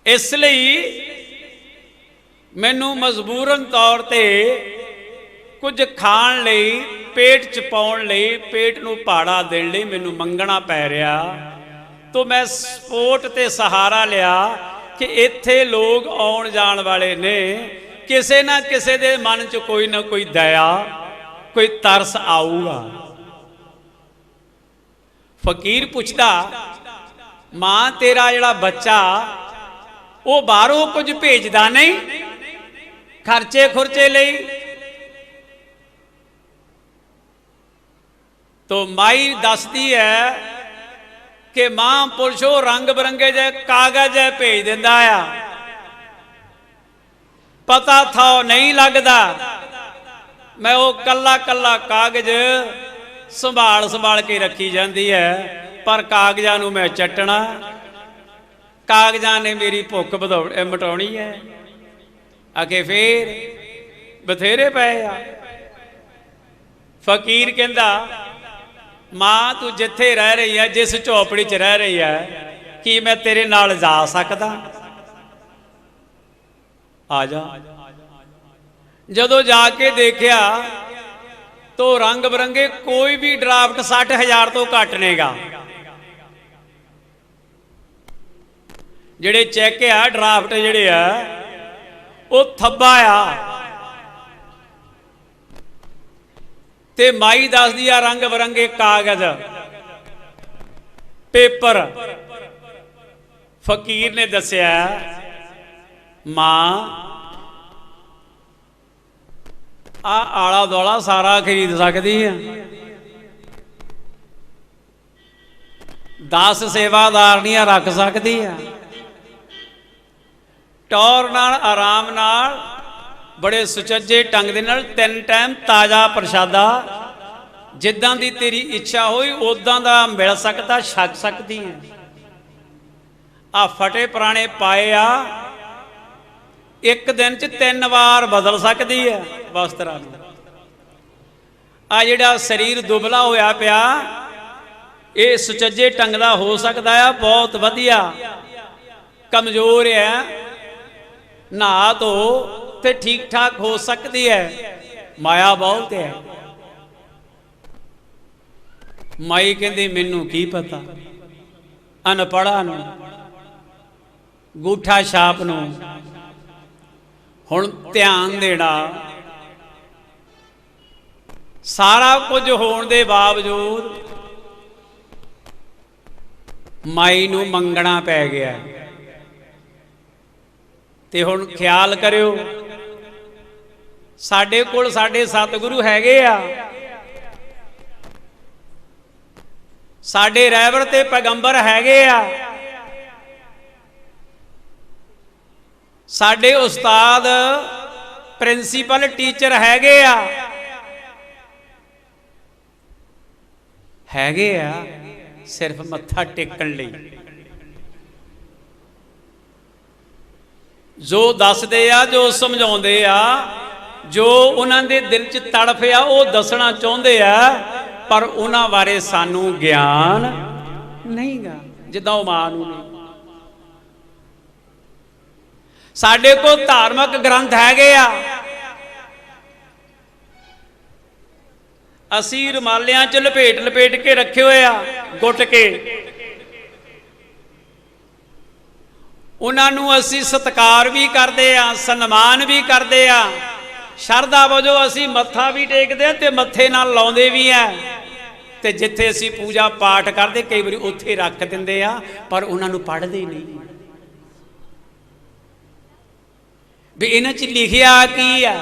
इसलिए मैनू मजबूरन तौर ते कुछ खाण लई, पेट च पाउण लई, पेट नूं पहाड़ा देण लई मैनू मंगना पै रिहा। तो मैं सपोर्ट ते सहारा लिया कि इत्थे लोग आउण जाण वाले ने, किसे ना किसे दे मन च कोई ना कोई दया, कोई तरस आऊगा। फकीर पुछदा, मां तेरा जिहड़ा बच्चा वो बाहरों कुछ भेजदा नहीं खर्चे खुर्चे लई? तो माई दसदी है कि महापुरुषो रंग बिरंगे जे कागज भेज दिंदा आ, पता था नहीं लगता। मैं वो कला कला कागज संभाल संभाल के रखी जाती है, पर कागजां नूं मैं चट्टना, कागजां ने मेरी भुख मिटाउणी है। आके फिर बथेरे पे आ। फकीर कहंदा, मां तू जिथे रह रही है, जिस झोपड़ी च रह रही है, कि मैं तेरे नाल जा सकदा? आ जा। जदों जाके देखिया तो रंग बिरंगे कोई भी ड्राफ्ट 60,000 तो घट नेगा। जिहड़े चैक आ ड्राफ्ट जिहड़े आ वो थब्बा आ। ते माई दसदी आ रंग बिरंगे कागज पेपर। फकीर ने दसिया, मां आला दुआला सारा खरीद सकती है, 10 सेवादारनियां रख सकती है, टौर नाल आराम नाल बड़े सुचज्जे ढंग दे नाल 3 टाइम ताज़ा प्रशादा जिद्दां दी तेरी इच्छा होई उदां दा मिल सकता, छक सकती है। आ फटे पुराने पाए आ एक दिन च 3 बार बदल सकती है वस्त्रां नूं। आ जिहड़ा शरीर दुबला होया पिया ਇਹ ਸੁਚੱਜੇ ਢੰਗ ਦਾ ਹੋ ਸਕਦਾ ਆ, ਬਹੁਤ ਵਧੀਆ। ਕਮਜ਼ੋਰ ਹੈ, ਨਹਾ ਧੋ ਤੇ ਠੀਕ ਠਾਕ ਹੋ ਸਕਦੀ ਹੈ, ਮਾਇਆ ਬਹੁਤ ਹੈ। ਮਾਈ ਕਹਿੰਦੀ ਮੈਨੂੰ ਕੀ ਪਤਾ, ਅਨਪੜ੍ਹਾਂ ਨੂੰ, ਗੂਠਾ ਛਾਪ ਨੂੰ। ਹੁਣ ਧਿਆਨ ਦੇਣਾ, ਸਾਰਾ ਕੁਝ ਹੋਣ ਦੇ ਬਾਵਜੂਦ ਮਾਈ ਨੂੰ ਮੰਗਣਾ ਪੈ ਗਿਆ। ਤੇ ਹੁਣ ਖਿਆਲ ਕਰਿਓ, ਸਾਡੇ ਕੋਲ ਸਾਡੇ ਸਤਿਗੁਰੂ ਹੈਗੇ ਆ, ਸਾਡੇ ਰਹਿਬਰ ਤੇ ਪੈਗੰਬਰ ਹੈਗੇ ਆ, ਸਾਡੇ ਉਸਤਾਦ ਪ੍ਰਿੰਸੀਪਲ ਟੀਚਰ ਹੈਗੇ ਆ, ਸਿਰਫ ਮੱਥਾ ਟੇਕਣ ਲਈ। ਜੋ ਦੱਸਦੇ ਆ, ਜੋ ਸਮਝਾਉਂਦੇ ਆ, ਜੋ ਉਹਨਾਂ ਦੇ ਦਿਲ 'ਚ ਤੜਫ ਆ, ਉਹ ਦੱਸਣਾ ਚਾਹੁੰਦੇ ਆ, ਪਰ ਉਹਨਾਂ ਬਾਰੇ ਸਾਨੂੰ ਗਿਆਨ ਨਹੀਂਗਾ, ਜਿੱਦਾਂ ਉਹ ਮਾਂ ਨੂੰ ਨਹੀਂ। ਸਾਡੇ ਕੋਲ ਧਾਰਮਿਕ ਗ੍ਰੰਥ ਹੈਗੇ ਆ, ਅਸੀਂ ਰੁਮਾਲਿਆਂ 'ਚ ਲਪੇਟ ਕੇ ਰੱਖੇ ਹੋਏ ਆ, ਗੁੱਟ ਕੇ। ਉਹਨਾਂ ਨੂੰ ਅਸੀਂ ਸਤਿਕਾਰ ਵੀ ਕਰਦੇ ਆ, ਸਨਮਾਨ ਵੀ ਕਰਦੇ ਆ, ਸ਼ਰਧਾ ਵਜੋਂ ਅਸੀਂ ਮੱਥਾ ਵੀ ਟੇਕਦੇ ਆ ਤੇ ਮੱਥੇ ਨਾਲ ਲਾਉਂਦੇ ਵੀ ਆ। ਤੇ ਜਿੱਥੇ ਅਸੀਂ ਪੂਜਾ ਪਾਠ ਕਰਦੇ ਕਈ ਵਾਰੀ ਉੱਥੇ ਰੱਖ ਦਿੰਦੇ ਆ, ਪਰ ਉਹਨਾਂ ਨੂੰ ਪੜ੍ਹਦੇ ਨਹੀਂ ਵੀ ਇਹਨਾਂ 'ਚ ਲਿਖਿਆ ਕੀ ਆ।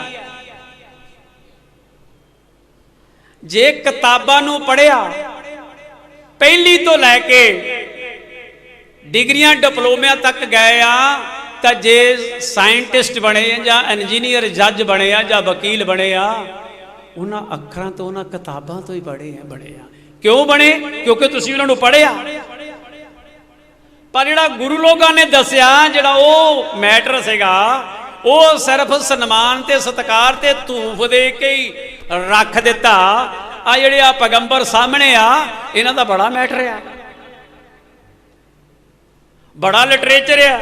ਜੇ ਕਿਤਾਬਾਂ ਨੂੰ ਪੜ੍ਹਿਆ, ਪਹਿਲੀ ਤੋਂ ਲੈ ਕੇ ਡਿਗਰੀਆਂ ਡਿਪਲੋਮਿਆਂ ਤੱਕ ਗਏ ਆ, ਤਾਂ ਜੇ ਸਾਇੰਟਿਸਟ ਬਣੇ ਜਾਂ ਇੰਜੀਨੀਅਰ, ਜੱਜ ਬਣੇ ਆ ਜਾਂ ਵਕੀਲ ਬਣੇ ਆ, ਉਹਨਾਂ ਅੱਖਰਾਂ ਤੋਂ, ਉਹਨਾਂ ਕਿਤਾਬਾਂ ਤੋਂ ਹੀ ਬਣੇ ਆ। ਕਿਉਂ ਬਣੇ? ਕਿਉਂਕਿ ਤੁਸੀਂ ਉਹਨਾਂ ਨੂੰ ਪੜ੍ਹਿਆ। ਪਰ ਜਿਹੜਾ ਗੁਰੂ ਲੋਕਾਂ ਨੇ ਦੱਸਿਆ, ਜਿਹੜਾ ਉਹ ਮੈਟਰ ਸੀਗਾ, ਉਹ ਸਿਰਫ ਸਨਮਾਨ ਤੇ ਸਤਿਕਾਰ ਤੇ ਧੂਫ ਦੇ ਕੇ ਹੀ ਰੱਖ ਦਿੱਤਾ। ਆ ਜਿਹੜੇ ਆ ਪੈਗੰਬਰ ਸਾਹਮਣੇ ਆ, ਇਹਨਾਂ ਦਾ ਬੜਾ ਮੈਟਰ ਆ, ਬੜਾ ਲਿਟਰੇਚਰ ਆ,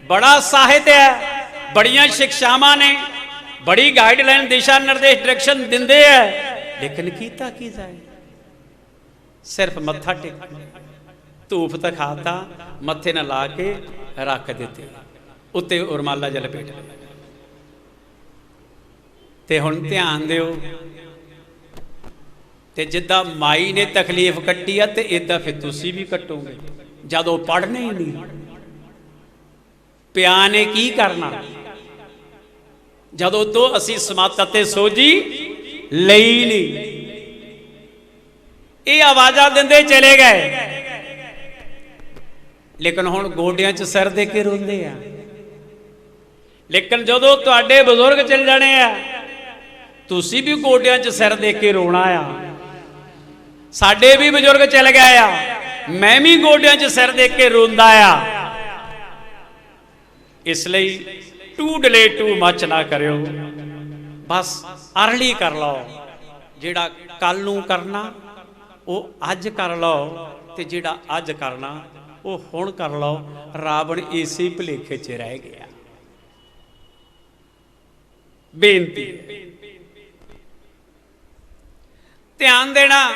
ਬੜਾ ਸਾਹਿਤ ਹੈ, ਬੜੀਆਂ ਸਿੱਖਿਆਵਾਂ ਨੇ, ਬੜੀ ਗਾਈਡਲਾਈਨ, ਦਿਸ਼ਾ ਨਿਰਦੇਸ਼, ਡਾਇਰੈਕਸ਼ਨ ਦਿੰਦੇ ਆ, ਲੇਕਿਨ ਕੀਤਾ ਕੀ ਜਾਏ? ਸਿਰਫ ਮੱਥਾ ਟੇਕ, ਧੂਫ ਦਿਖਾਤਾ, ਮੱਥੇ ਨਾਲ ਲਾ ਕੇ ਰੱਖ ਦਿੱਤੇ, ਉੱਤੇ ਰੁਮਾਲਾ ਜਿਹਾ ਲਪੇਟ ਲਿਆ। ਤੇ ਹੁਣ ਧਿਆਨ ਦਿਓ, ਤੇ ਜਿੱਦਾਂ ਮਾਈ ਨੇ ਤਕਲੀਫ ਕੱਟੀ ਆ, ਤੇ ਇਦਾਂ ਫਿਰ ਤੁਸੀਂ ਵੀ ਕੱਟੋਗੇ ਜਦੋਂ ਪੜ੍ਹਨੇ ਹੀ ਨਹੀਂ। ਪਿਆ ਨੇ ਕੀ ਕਰਨਾ ਜਦੋਂ ਤੋਂ ਅਸੀਂ ਸਮੱਤ ਅਤੇ ਸੋਝੀ ਲਈ ਨਹੀਂ। ਇਹ ਆਵਾਜ਼ਾਂ ਦਿੰਦੇ ਚਲੇ ਗਏ, ਲੇਕਿਨ ਹੁਣ ਗੋਡਿਆਂ 'ਚ ਸਿਰ ਦੇ ਕੇ ਰੋਂਦੇ ਆ। ਲੇਕਿਨ ਜਦੋਂ ਤੁਹਾਡੇ ਬਜ਼ੁਰਗ ਚਲ ਜਾਣੇ ਆ, ਤੁਸੀਂ ਵੀ ਗੋਡਿਆਂ 'ਚ ਸਿਰ ਦੇ ਕੇ ਰੋਣਾ ਆ। ਸਾਡੇ ਵੀ ਬਜ਼ੁਰਗ ਚਲ ਗਏ ਆ, ਮੈਂ ਵੀ ਗੋਡਿਆਂ 'ਚ ਸਿਰ ਦੇ ਕੇ ਰੋਂਦਾ ਆ। ਇਸ ਲਈ ਟੂ ਡਿਲੇ ਟੂ ਮੱਚ ਨਾ ਕਰਿਓ, ਬਸ ਅਰਲੀ ਕਰ ਲਓ। ਜਿਹੜਾ ਕੱਲ ਨੂੰ ਕਰਨਾ ਉਹ ਅੱਜ ਕਰ ਲਓ, ਤੇ ਜਿਹੜਾ ਅੱਜ ਕਰਨਾ ਉਹ ਹੁਣ ਕਰ ਲਓ। ਰਾਵਣ ਇਸੇ ਭੁਲੇਖੇ 'ਚ ਰਹਿ ਗਿਆ। ਬੇਨਤੀ ਧਿਆਨ ਦੇਣਾ,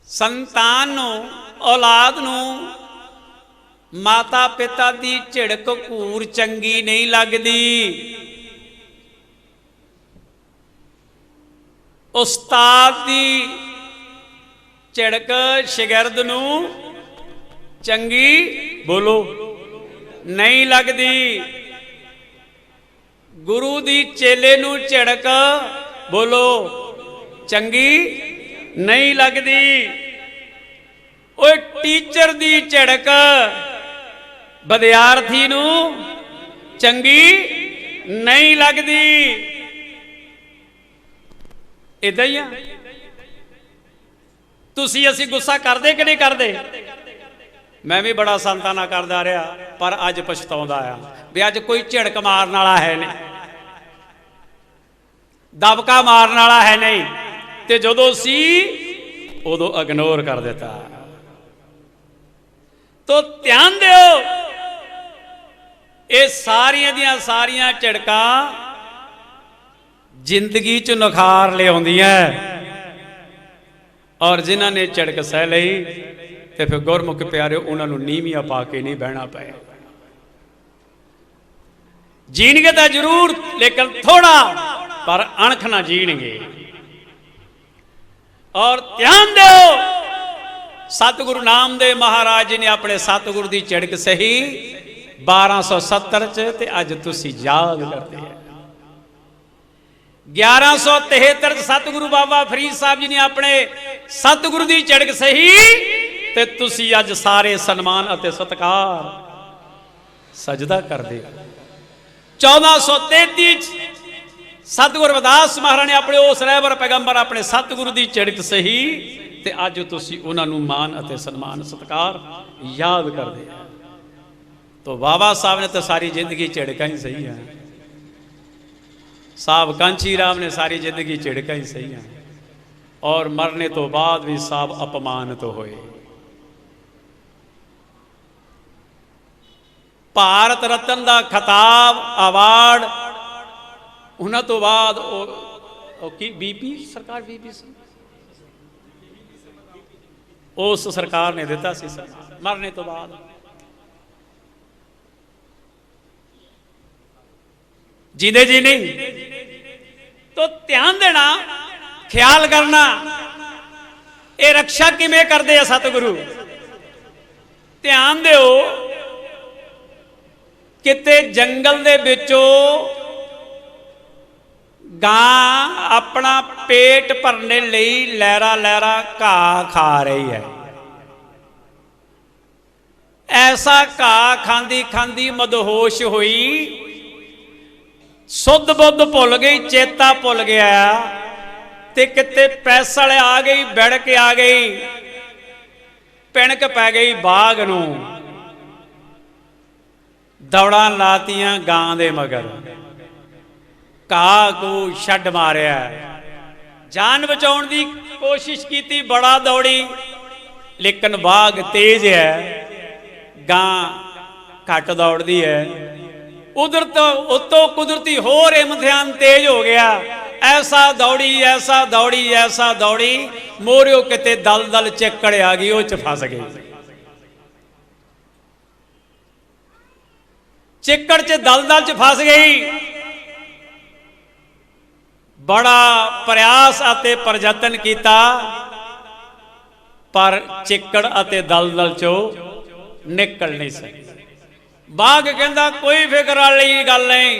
ਸੰਤਾਨ ਨੂੰ, ਔਲਾਦ ਨੂੰ ਮਾਤਾ ਪਿਤਾ ਦੀ ਝਿੜਕ ਘੂਰ ਚੰਗੀ ਨਹੀਂ ਲੱਗਦੀ। ਉਸਤਾਦ ਦੀ ਝਿੜਕ ਸ਼ਾਗਿਰਦ ਨੂੰ ਚੰਗੀ ਬੋਲੋ ਨਹੀਂ ਲੱਗਦੀ। ਗੁਰੂ ਦੀ ਚੇਲੇ ਨੂੰ ਝਿੜਕ ਬੋਲੋ ਚੰਗੀ ਨਹੀਂ ਲੱਗਦੀ। ਓਏ ਟੀਚਰ ਦੀ ਝਿੜਕ ਵਿਦਿਆਰਥੀ ਨੂੰ ਚੰਗੀ ਨਹੀਂ ਲੱਗਦੀ। ਇਦਾਂ ਹੀ ਆ, ਤੁਸੀਂ ਅਸੀਂ ਗੁੱਸਾ ਕਰਦੇ ਕਿ ਨਹੀਂ ਕਰਦੇ? ਮੈਂ ਵੀ ਬੜਾ ਸੰਤਾਨਾ ਕਰਦਾ ਰਿਹਾ, ਪਰ ਅੱਜ ਪਛਤਾਉਂਦਾ ਆ ਵੀ ਅੱਜ ਕੋਈ ਝਿੜਕ ਮਾਰਨ ਵਾਲਾ ਹੈ ਨਹੀਂ, ਦਬਕਾ ਮਾਰਨ ਵਾਲਾ ਹੈ ਨਹੀਂ। ते जदों सी उदों इग्नोर कर दिता। तो ध्यान दिओ, ये सारियां दियां सारियां झिड़कां जिंदगी च निखार ले आउंदियां, और जिन्हां ने झिड़क सह लई ते फिर गुरमुख प्यारे उन्होंने नीवियां पा के नहीं बहना पाए। जीणगे तो जरूर, लेकिन थोड़ा, पर अणख ना जीणगे। और ध्यान दो, सतगुरु नामदेव महाराज जी ने अपने सतगुरु की झिड़क सही 1270 च, ते अज तुसी याद करते हैं। 1173 सतगुरु बाबा फरीद साहब जी ने अपने सतगुरु की झिड़क सही, ते तुसी अज सारे सन्मान अते सत्कार सजदा करते हो। 1433 सतगुरु रविदास महाराज ने अपने उस रहबर पैगंबर अपने सतगुरु की झिड़क सही, ते अज तुसी उन्होंने मान अते सन्मान सत्कार याद करते हैं। तो बाबा साहब ने तो सारी जिंदगी झिड़का ही सही है, साहब कांची राम ने सारी जिंदगी झिड़का ही सही है, और मरने तो बाद भी साहब अपमान तो होए। भारत रत्न का खिताब अवार्ड उन्होंने तो बाद बीपी सरकार, बीपी उस सरकार ने दिता सी मरने तो बाद। जीदे जी नहीं, तो ध्यान देना, ख्याल करना, ये रक्षा किमें करते हैं सतगुरु। ध्यान दिओ, किते जंगल दे विचों गां अपना पेट भरने लई लहरा लहरा घाह खा रही है। ऐसा घाह खांदी खांदी मदहोश हुई, सुध बुद्ध भुल गई, चेता भुल गया, ते किते पैसल आ गई, बिड़क आ गई, पिणक पै गई बाघ नूं। दौड़ा लातियां गां दे मगर, घाह को छड्ड मारिया, जान बचाउण दी कोशिश की, बड़ा दौड़ी, लेकिन बाघ तेज है, गां घट दौड़ती है। उधर तो उत्तों कुदरती होर इम्तिहान तेज हो गया, ऐसा दौड़ी ऐसा दौड़ी ऐसा दौड़ी, मोरियो किते दल दल चिक्कड़ आ गई, वो च फस गई। चिक्कड़ च दल दल च फस गई। बड़ा प्रयास अते प्रयत्न किया, पर चिक्कड़ अते दल दल चो निकल नहीं सकी। बाघ कहता कोई फिक्र वाली गल नहीं,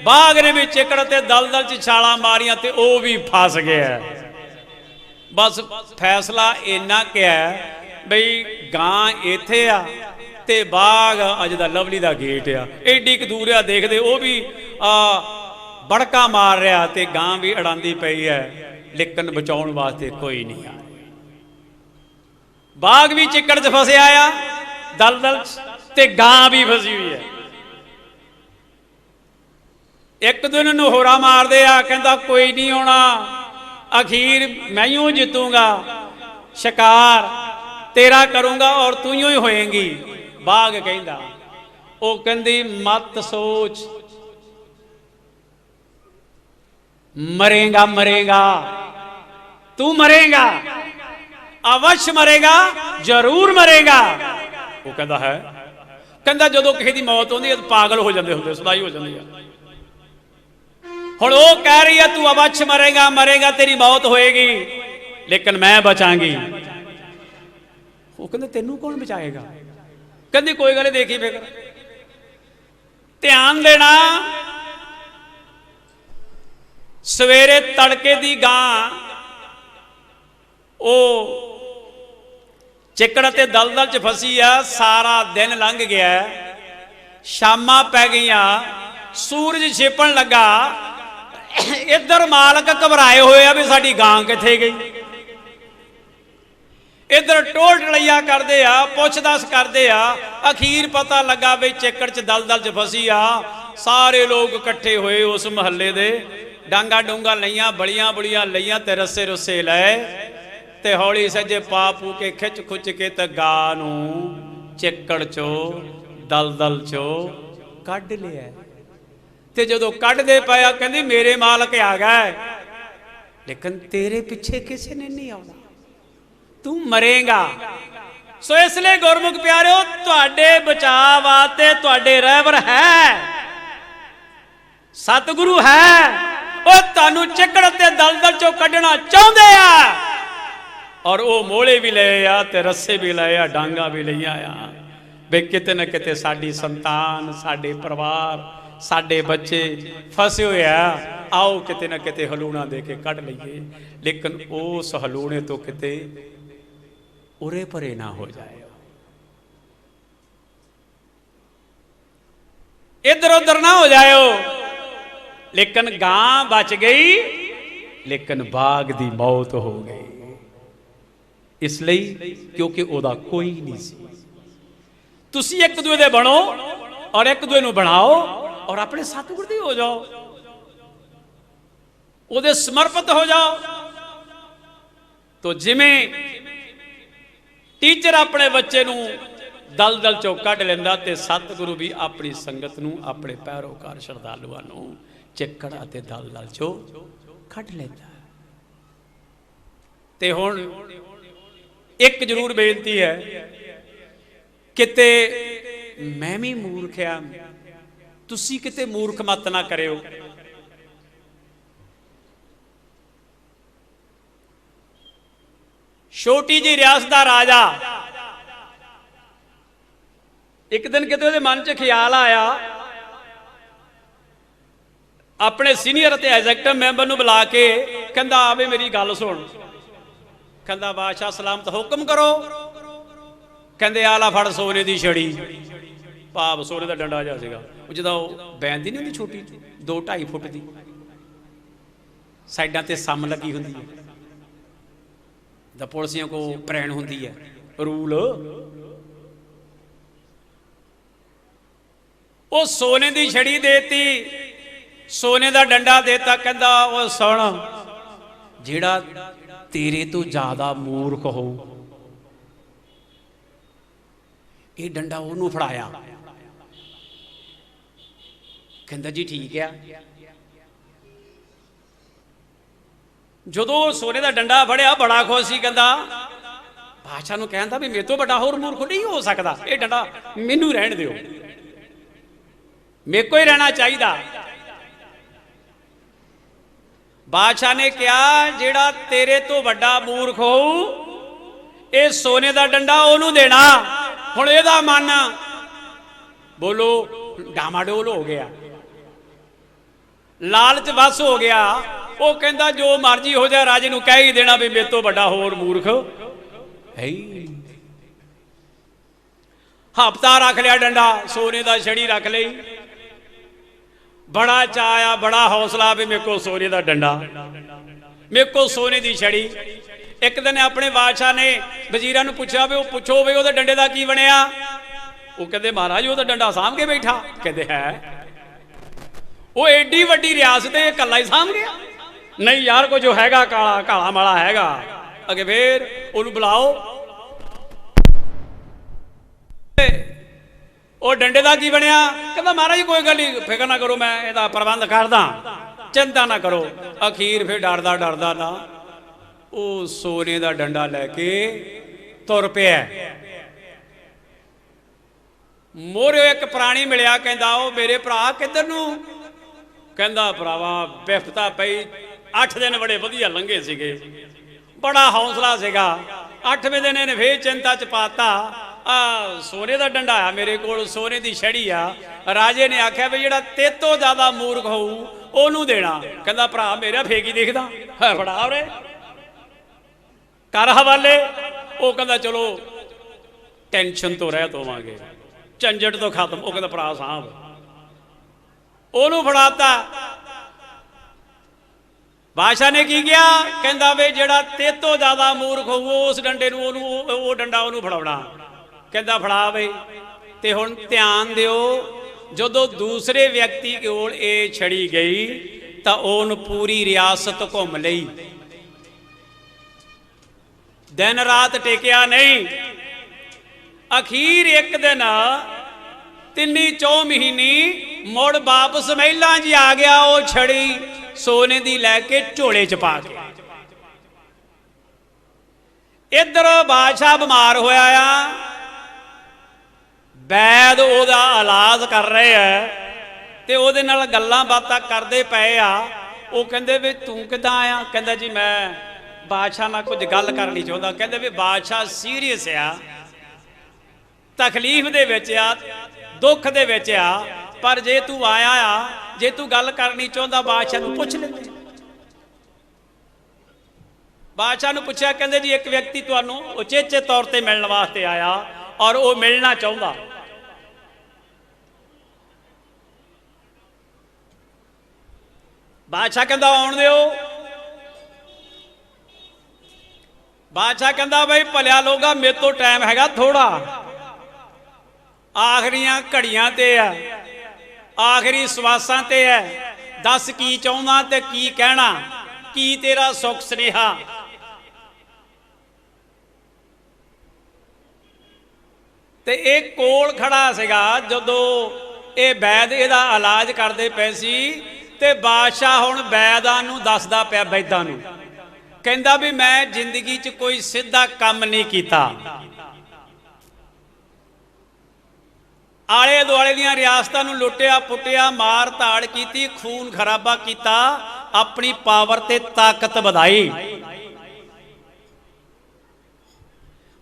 बाघ ने भी चिक्कड़ ते दल दल च छाला मारियां ते वो भी फस गया। बस फैसला इन्ना क्या बई गां इत्थे आ ते बाघ अज दा लवली दा गेट आ, एडी क दूर आ, देखदे वो भी बड़का मार रहा ते गां भी अड़ांदी पई है, लेकिन बचाउण वास्ते कोई नहीं आ। बाघ भी चिक्कड़ च फसिया आ दल दल ते गां भी फसी हुई है। एक दिन नूं होरा मारदे आ, कहंदा कोई नहीं होना, अखीर मैं यूं जितूंगा, शिकार तेरा करूंगा और तू यूं ही होएगी। बाघ कहंदा, ओ कहंदी मत सोच, मरेगा मरेगा, तू मरेगा, अवश्य मरेगा, जरूर मरेगा। वो कहता है, कहता जो किसी की मौत होती है पागल हो जाते होंगे, सदाई हो जाती है। हुण वो कह रही है तू अवश्य मरेगा मरेगा, तेरी मौत होएगी, लेकिन मैं बचांगी। वो कहते तेनू कौन बचाएगा? कहती कोई गल देखी फिक्र। ध्यान देना, सवेरे तड़के दी गां ओ चिक्कड़ ते दलदल च फसी आ, सारा दिन लंघ गया, शामां पै गईयां, सूरज छिपण लगा। इधर मालक घबराए हुए आ भी साडी गां कित्थे गई। इधर टोल टलैया करते आ, पुछदस करते आ, अखीर पता लगा भी चिक्कड़ च दलदल च फसी आ। सारे लोग इकट्ठे हुए उस महल्ले दे, डांगा डूंगा लईयां, बलियां बुलियां लईयां ते रस्से रुस्से लए ते हौली सज्जे पा पू के खिच खुच के ते गा नूं चिक्कड़ चो दलदल चो कढ लिया। ते जदों कढदे पिया कहंदी मेरे मालक आ गए, लेकिन तेरे पिछे किसी ने नहीं आना, तू मरेगा। सो इसलिए गुरमुख प्यारिओ तुहाडे बचाव वास्ते तुहाडे रहबर है, सतगुरु है, वो तुहानू चिकड़ ते दलदल चो कढ़ना चाहुंदे आ। और वो मोले भी ले आ ते रस्से भी ले आ, डांगा भी ले आया वे किते न किते साडी संतान, साडे परिवार, साडे बच्चे फसे हुए आ, आओ किते न किते हलूणा दे के कढ़ लईए। लेकिन उस हलूणे तो किते उरे परे ना हो जाए, इधर उधर ना हो जाओ। लेकिन गां बच गई, लेकिन बाग दी मौत हो गई। इसलिए क्योंकि ओदा कोई नहीं सी। तुसी एक दूए दे बनो और एक दूए नूं बनाओ और अपने सतगुर दी हो जाओ, ओदे समर्पित हो जाओ। तो जिमें टीचर अपने बच्चे नूं दलदल चो कढ़ लैंदा ते सतगुरु भी अपनी संगत नूं, अपने पैरोकार श्रद्धालुआं नूं चिक्कड़ अते दलदल चो कढ़ लैंदा। ते हुण एक जरूर बेनती है, किते मैं भी मूर्ख आ, तुसी किते मूर्ख मत ना करियो। छोटी जी रियासत दा राजा एक दिन किते उहदे मन च ख्याल आया, अपने सीनियर ते एग्जीक्यूटिव मैंबर नूं बुला के कहंदा आवे मेरी गल सुन। कहंदा बादशाह सलामत हुक्म करो। कहंदे आला फड़ सोने दी छड़ी, भाव सोने दा डंडा जिहा सीगा, जिद्दां बैंदी नहीं हुंदी छोटी 2-2.5 फुट दी, साइडां ते सम लगी हुंदी है, दा पुलिसियां को प्रैण हुंदी है रूल। वो सोने दी छड़ी देती, सोने दा डंडा देता। कहंदा ओ सुण, जिहड़ा तेरे तो ज्यादा मूर्ख हो ये डंडा ओनू फड़ाया। कहंदा जी ठीक है। जदों सोने का डंडा फड़िया बड़ा खुश सी, कहंदा बादशाह नूं कहंदा भी मेरे तो बड़ा होर मूर्ख नहीं हो सकता, ये डंडा मैनू रहण दिओ, मेरे को ही रहना चाहिए। बादशाह ने कहा जिहड़ा तेरे तो बड़ा मूर्ख हो ये सोने का डंडा ओनू देना। हुण इहदा मन बोलो डामाडोल हो गया, लालच बस हो गया। वो कहंदा जो मर्जी हो जाए, राजे नूं कह ही देना भी मेरे तो बड़ा होर मूर्ख है। हफ्ता रख लिया डंडा, सोने का छड़ी रख ली, बड़ा चाया, बड़ा हौसला भी मेरे को सोने का डंडा, मेरे को सोने की छड़ी। एक दिन अपने बादशाह ने वजीरां नूं पुछया भी पुछो भी उहदे डंडे का की बनिया। वो कहते महाराज वो डंडा सामभ के बैठा। कहते है वो एडी वड्डी रियासत है कला ही सामभ गया। नहीं यार को जो हैगा काला काला माला हैगा। अगे फिर उन्होंने बुलाओ, वो डंडे का की बनया। कहता महाराज कोई गल नहीं, फिक्र ना करो, मैं इसका प्रबंध करदा, चिंता ना करो। अखीर फिर डरदा डरदा ना वो सोने का डंडा लैके तुर पिया। मोरे एक प्राणी मिलिया, कहंदा ओ मेरे भरा किधर नूं। कहंदा भरावा बिफता पई, 8 दिन बड़े वधिया लंघे सीगे, बड़ा हौसला सीगा। 8वें दिन इन्हें फिर चिंता च पाता। सोने का डंडा आ मेरे को, सोने की छड़ी आ। राजे ने आख्या भी जिहड़ा तेतों ज्यादा मूर्ख होऊ ओनू देना। कहंदा भरा मेरा फेक ही देखदा है, फड़ा रे कर हवाले। वो कहंदा चलो टेंशन तो रह होवांगे, झंझट तो खत्म। वो कहंदा भरा साहब ओनू फड़ाता। बादशाह ने की किया, कहंदा वे जिहड़ा तेतों ज्यादा मूर्ख होऊ उस डंडे नूं ओनू वो डंडा ओनू फड़ाउणा। कहंदा फड़ा बई। ते हुण ध्यान दिओ, जदों दूसरे व्यक्ति कोल ये छड़ी गई तां ओन पूरी रियासत घुम लई, दिन रात टेकिया नहीं। अखीर एक दिन 3-4 महीने मुड़ वापस महिला जी आ गया। वो छड़ी सोने दी लैके झोले च पा के। इधर बादशाह बीमार होया आ, वैद ओदा इलाज कर रहे है ते ओदे नाल गल्लां बातां करदे पए आ। वो कहंदे भी तू किदां आया? कहंदा जी मैं बादशाह नाल कुछ गल करनी चाहुंदा। कहंदे भी बादशाह सीरीयस आ, तकलीफ दे विच आ, दुख दे विच आ, पर जे तू आया आ, जे तू गल करनी चाहुंदा बादशाह नूं पुछ ले। बादशाह नूं पुछया, कहंदे जी एक व्यक्ति तुहानूं उचेचे तौर ते मिलण वास्ते आया और वो मिलना चाहुंदा। बादशाह कहंदा आउण दिओ। बादशाह कहंदा बई भलिया लोगा मेरे तो टाइम हैगा थोड़ा, आखिरियां घड़ियां ते है, आखिरी सवासां ते है। दस की चाहुंदा ते की कहना, की तेरा सुख सुनेहा। ते एक कोल खड़ा सीगा जदों ये वैद इहदा इलाज करदे पए सी ते बादशाह हुण वैदां नूं दसदा पिया, वैदां नूं कहंदा भी मैं जिंदगी च कोई सीधा काम नहीं कीता। आले दुआले दीआं रियासतां नूं लुटिया पुटिया, मार धाड़ कीती, खून खराबा कीता, अपनी पावर ते ताकत वधाई।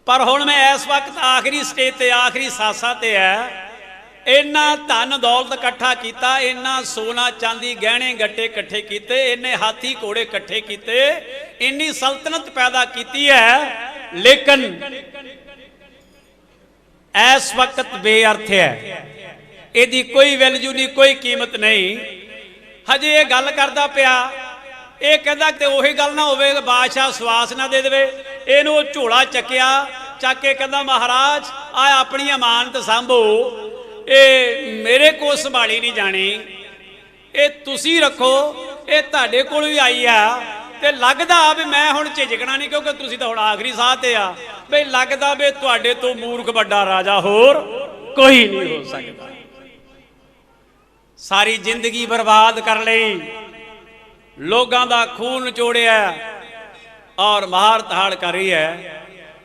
पर हुण मैं इस वक्त आखिरी स्टेज ते, आखिरी सासा ते है। इन्ना धन दौलत इकट्ठा किया, इन्ना सोना चांदी गहने गट्टे इकट्ठे किए, इन्ने हाथी घोड़े इकट्ठे किए, इन्नी सल्तनत पैदा की है, लेकिन इस वक्त बेअर्थ है। इसकी कोई वैल्यू नहीं, कोई कीमत नहीं। हजे ये गल करदा पिया, ये कहता कि उही गल ना होवे बादशाह सवास ना दे देवे। इहनूं झोला चक्या, चक के कहता महाराज आ अपनी अमानत सांभो, ये मेरे को संभाली नहीं जानी, ये तुसी रखो, ये तुहाडे कोल भी आई है। ते लगदा भी मैं हुण झिझकना नहीं, क्योंकि तुसी तां हुण आखिरी साह ते आ। बई लगदा भी तुहाडे तो मूर्ख वड्डा राजा होर कोई नहीं हो सकता। सारी जिंदगी बर्बाद कर लई, लोगों का खून निचोड़िया और मार धाड़ कर रही है,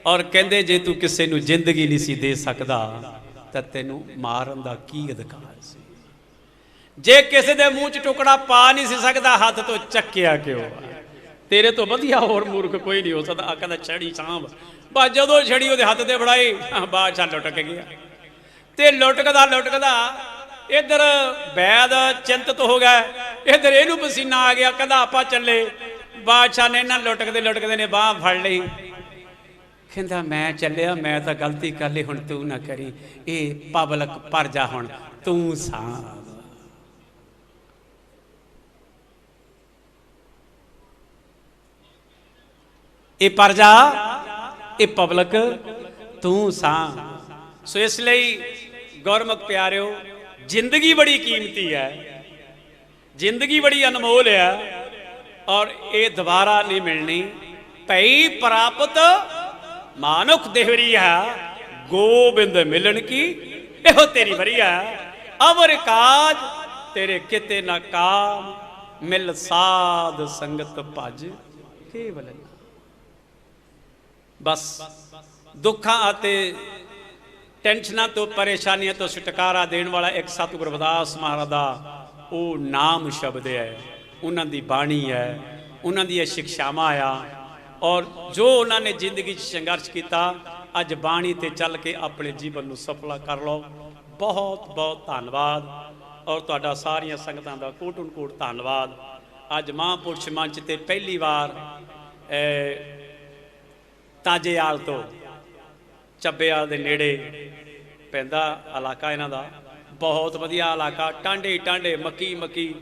और कहंदे जे तू किसी नूं जिंदगी नहीं सी दे सकदा तां तैनूं मारन दा की अधिकार सी? जे किसी दे मूँह च टुकड़ा पा नहीं सी सकदा, हाथ तो चक्किया क्यों? तेरे तो वधिया होर मूर्ख कोई नहीं हो सकता। कहंदा छड़ी सांभ। बस जदों छड़ी उहदे हत्थ ते फड़ाई, बादशाह लुटक गया। ते लुटकदा लुटकदा इधर वैद चिंतित हो गया, इधर इहनूं पसीना आ गया। कहंदा आपां चले। बादशाह ने इन्हां लुटकदे लुटकदे ने बांह फड़ लई। कहंदा मैं चलिया, मैं तो गलती कर ली, हुण तू ना करी, ये पब्लिक पर जा, हुण तू सांभ। ये प्रजा, ये पब्लिक तू सांभ। सो इसलिए गुरमुख प्यारिओ, जिंदगी बड़ी कीमती है, जिंदगी बड़ी अनमोल है, और ये दोबारा नहीं मिलनी। भई प्राप्त मानुख देहरी है, गोबिंद मिलन की एहो तेरी वरिया। अवर काज तेरे किते ना काम, मिल साध संगत भज केवल। बस दुखा आते टेंशना तो, परेशानियों तो छुटकारा देने वाला एक सतगुरु रविदास महाराज का वो नाम शब्द है, उन्होंने बाणी है, उन्होंने शिक्षावां आ, और जो उन्होंने जिंदगी संघर्ष किया, अज बाणी ते चल के अपने जीवन को सफल कर लो। बहुत बहुत धन्यवाद, और तुहाडा सारिया संगतां दा कोटन कोट धन्यवाद। अज महापुरुष मंच ते पहली बार ताजेआल तो ਚੱਬੇਆਲ ਦੇ ਨੇੜੇ ਪੈਂਦਾ ਇਲਾਕਾ ਇਹਨਾਂ ਦਾ, ਬਹੁਤ ਵਧੀਆ ਇਲਾਕਾ, ਟਾਂਡੇ ਟਾਂਡੇ, ਮੱਕੀ ਮੱਕੀ,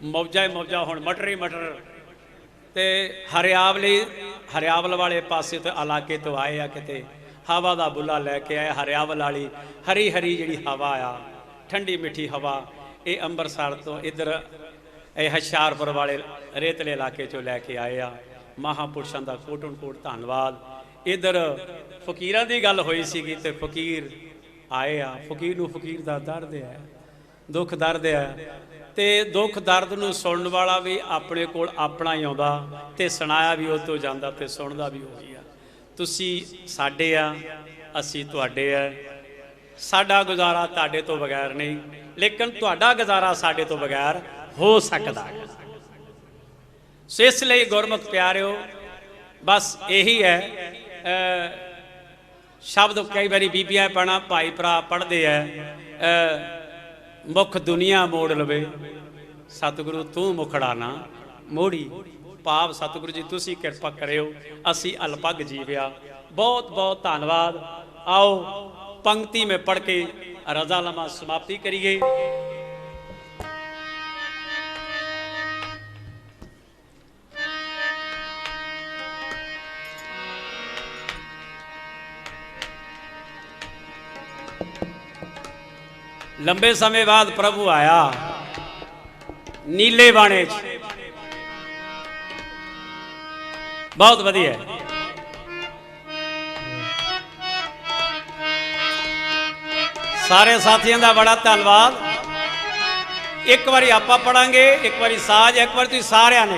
ਮੌਜਾਂ ਹੀ ਮੌਜਾਂ। ਹੁਣ ਮਟਰ ਹੀ ਮਟਰ। ਤੇ ਹਰਿਆਵਲ ਵਾਲੇ ਪਾਸੇ ਤੋਂ ਇਲਾਕੇ ਤੋਂ ਆਏ ਆ, ਕਿਤੇ ਹਵਾ ਦਾ ਬੁੱਲਾ ਲੈ ਕੇ ਆਏ। ਹਰਿਆਵਲ ਵਾਲੀ ਹਰੀ ਹਰੀ ਜਿਹੜੀ ਹਵਾ ਆ, ਠੰਡੀ ਮਿੱਠੀ ਹਵਾ, ਇਹ ਅੰਮ੍ਰਿਤਸਰ ਤੋਂ ਇੱਧਰ ਇਹ ਹੁਸ਼ਿਆਰਪੁਰ ਵਾਲੇ ਰੇਤਲੇ ਇਲਾਕੇ ਚੋਂ ਲੈ ਕੇ ਆਏ ਆ। ਮਹਾਂਪੁਰਸ਼ਾਂ ਦਾ ਕੋਟਨ ਕੋਟ ਧੰਨਵਾਦ। ਇੱਧਰ ਫਕੀਰਾਂ ਦੀ ਗੱਲ ਹੋਈ ਸੀਗੀ ਤੇ ਫਕੀਰ ਆਏ ਆ। ਫਕੀਰ ਨੂੰ ਫਕੀਰ ਦਾ ਦਰਦ ਹੈ, ਦੁੱਖ ਦਰਦ ਹੈ, ਤੇ ਦੁੱਖ ਦਰਦ ਨੂੰ ਸੁਣਨ ਵਾਲਾ ਵੀ ਆਪਣੇ ਕੋਲ ਆਪਣਾ ਹੀ ਆਉਂਦਾ ਤੇ ਸੁਣਾਇਆ ਵੀ ਉਹ ਤੋਂ ਜਾਂਦਾ ਤੇ ਸੁਣਦਾ ਵੀ ਉਹੀ ਆ। ਤੁਸੀਂ ਸਾਡੇ ਆ, ਅਸੀਂ ਤੁਹਾਡੇ ਆ। ਸਾਡਾ ਗੁਜ਼ਾਰਾ ਤੁਹਾਡੇ ਤੋਂ ਬਗੈਰ ਨਹੀਂ, ਲੇਕਿਨ ਤੁਹਾਡਾ ਗੁਜ਼ਾਰਾ ਸਾਡੇ ਤੋਂ ਬਗੈਰ ਹੋ ਸਕਦਾ ਹੈ। ਸੋ ਇਸ ਲਈ ਗੁਰਮੁਖ ਪਿਆਰਿਓ, ਬਸ ਇਹੀ ਹੈ। ਸ਼ਬਦ ਕਈ ਵਾਰੀ ਬੀਬੀਆਂ ਪੈਣਾ ਭਾਈ ਭਰਾ ਪੜ੍ਹਦੇ ਹੈ, ਮੁਖ ਦੁਨੀਆ ਮੋੜ ਲਵੇ ਸਤਿਗੁਰੂ ਤੂੰ ਮੁਖੜਾ ਨਾ ਮੋੜੀ। ਭਾਵ ਸਤਿਗੁਰੂ ਜੀ ਤੁਸੀਂ ਕਿਰਪਾ ਕਰਿਓ, ਅਸੀਂ ਅਲਪਗ ਜੀਵਿਆ। ਬਹੁਤ ਬਹੁਤ ਧੰਨਵਾਦ। आओ पंक्ति में पढ़ के रजा लमा समाप्ति करिए। लंबे समय बाद प्रभु आया नीले बाणे, बहुत वधिया। सारे साथियों का बड़ा धन्यवाद। एक बारी आपा पढ़ांगे, एक बारी साज, एक बार तुम सारिया ने।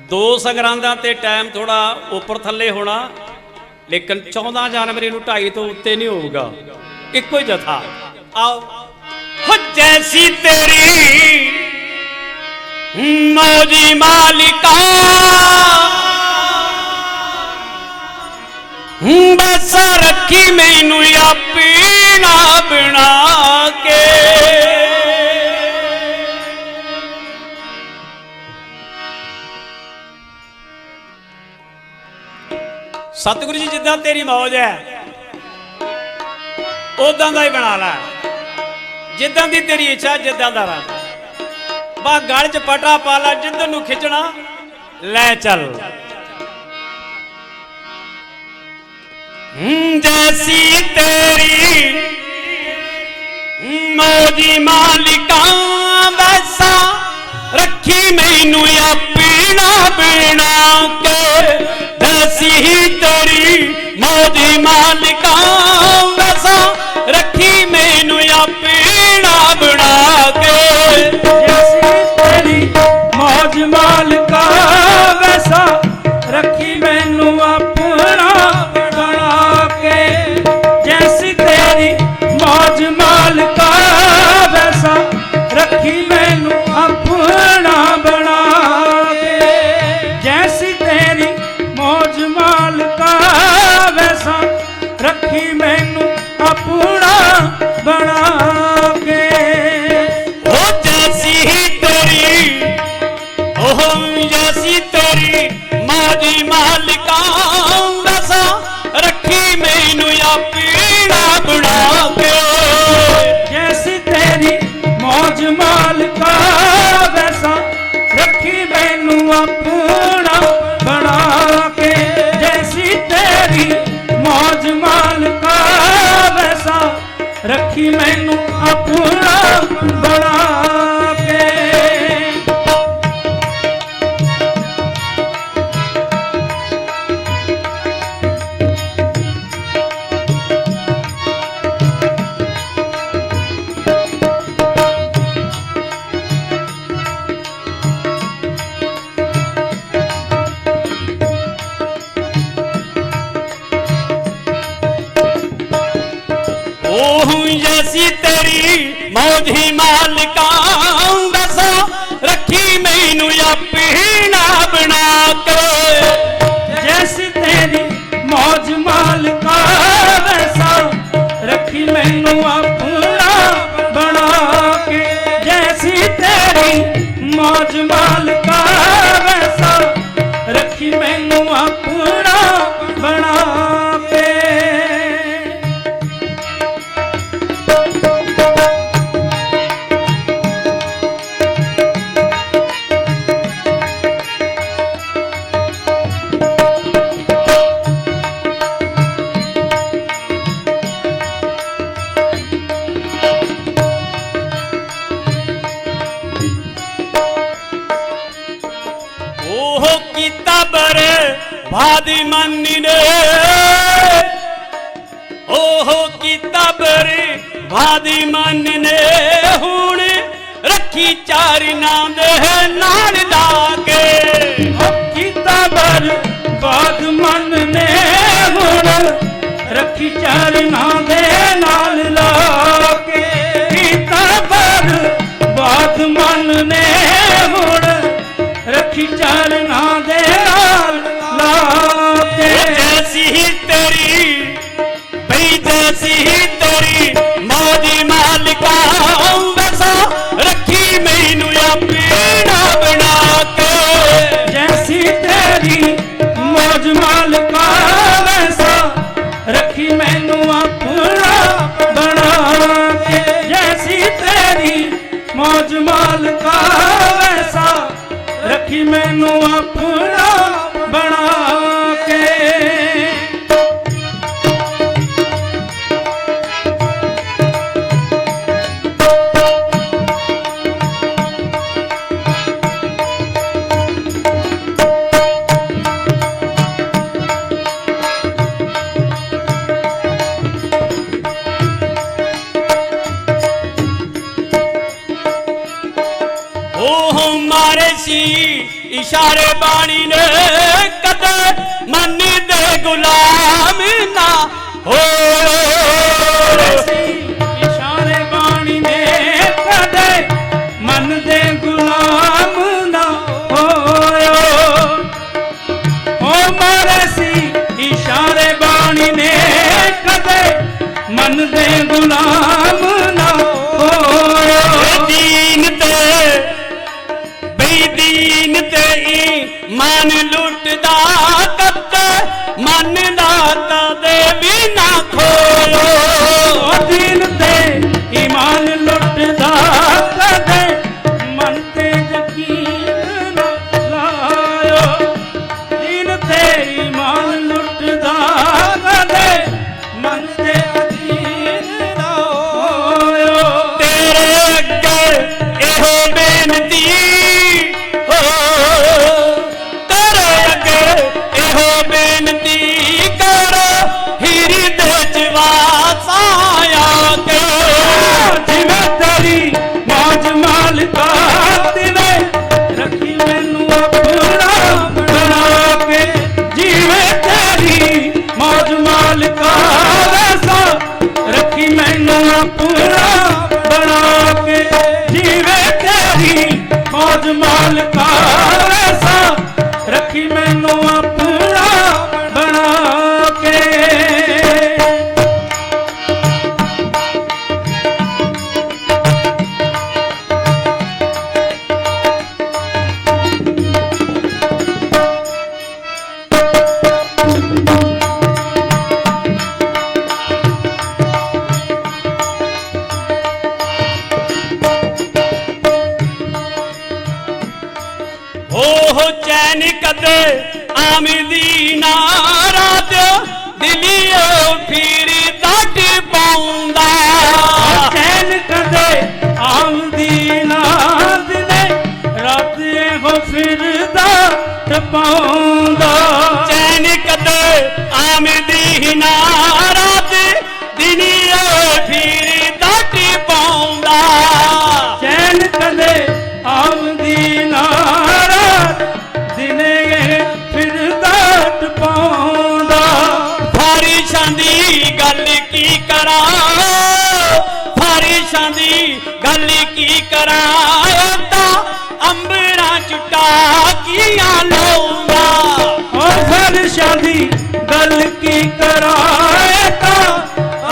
दो संगरांदा ते टाइम थोड़ा उपर थले होना, लेकिन 14 जनवरी को 2:30 तो उत्ते नहीं होगा, एको ही जथा। आओ हो जैसी तेरी मौजी मालिका बसा रखी मैनू अपना बना के। सतगुरु जी जिदा तेरी मौज है उदा का ही बना ला, जिदा की तेरी इच्छा जिदा का रंग। बा गल च पटा पा ला, जिधर नू खिंचना ले चल। जैसी तेरी मौजी मालिका वैसा रखी मैनू अपना बना के। जैसी तेरी मौजी मालिका वैसा रखी मैनू अपना बना के। जैसी तेरी मौज मालिका वैसा रखी मैनू अपना बना के। जैसी तेरी मौज मालिका वैसा रखी मैनू अपना बना के। जैसी तेरी मौज मालिका वैसा रखी मैनू अपना बना के। ओ जैसी तेरी, ओह जैसी तेरी मौजी मालिका वैसा रखी मैनू अपना बना के। जैसी तेरी मौज मालिका वैसा रखी मैनू अपना बना के। जैसी तेरी मौज मालिका वैसा रखी मैनू अपना बना के। ओह जैसी तेरी मौजी मालिका वैसा रखी मैनू अपना बना के। जैसी तेरी मौज मालिका वैसा रखी मैनू अपना बना के। जैसी तेरी मौज मालिका वैसा रखी मैनू अपना बना के। भादी मानी ने ओहो कीता बरे भादी मानी ने हुण रखी चार नाम दे नाल लाके कीता बर बाद मन ने हुण रखी चार नाम दे नाल लाके कीता बर बाद मन ने हुण रखी चार नाम दे नाल लाके जैसी ही तेरी भाई जैसी ही तेरी मौजी मालिका वैसा रखी मैनू अपना बना के जैसी तेरी मौज मालिका वैसा रखी मैनू अपना बना के जैसी तेरी मौज मालिका वैसा रखी मैनू अपना बना के इशारे बाणी ने कदे मन दे गुलाम ना हो इशारे बाणी ने कदे मन दे गुलाम ना होयो ओ मारे सी इशारे बाणी ने कदे मन दे गुलाम ना होयो दीन ते दीन ते मन लुटदा कत मन दाता दे भी ना खोयो दीन ते ईमान लुटदा कदे मन ते यकीन ना लायो दीन ते ईमान लुटदा कदे मन ते यकीन ना होयो तेरे अगे एहो बेनती मालिका वैसा रखी मैनू अपना बना के चैन कदे आमदी नारात दिलियो फिर दट पाउंदा चैन कदे आमदी नाद ने रात हो फिर दट पाउंदा चैन कदे आमदी नारात दिलियो फिर दट पाउंदा चैन कदे आमदी नारात दिने फिर दाट पाउंदा फारिशां दी गल की करा फारिशां दी गल की करा ता अंबरा चुटा किया लौंदा ओ फारिशां दी गल की करा ता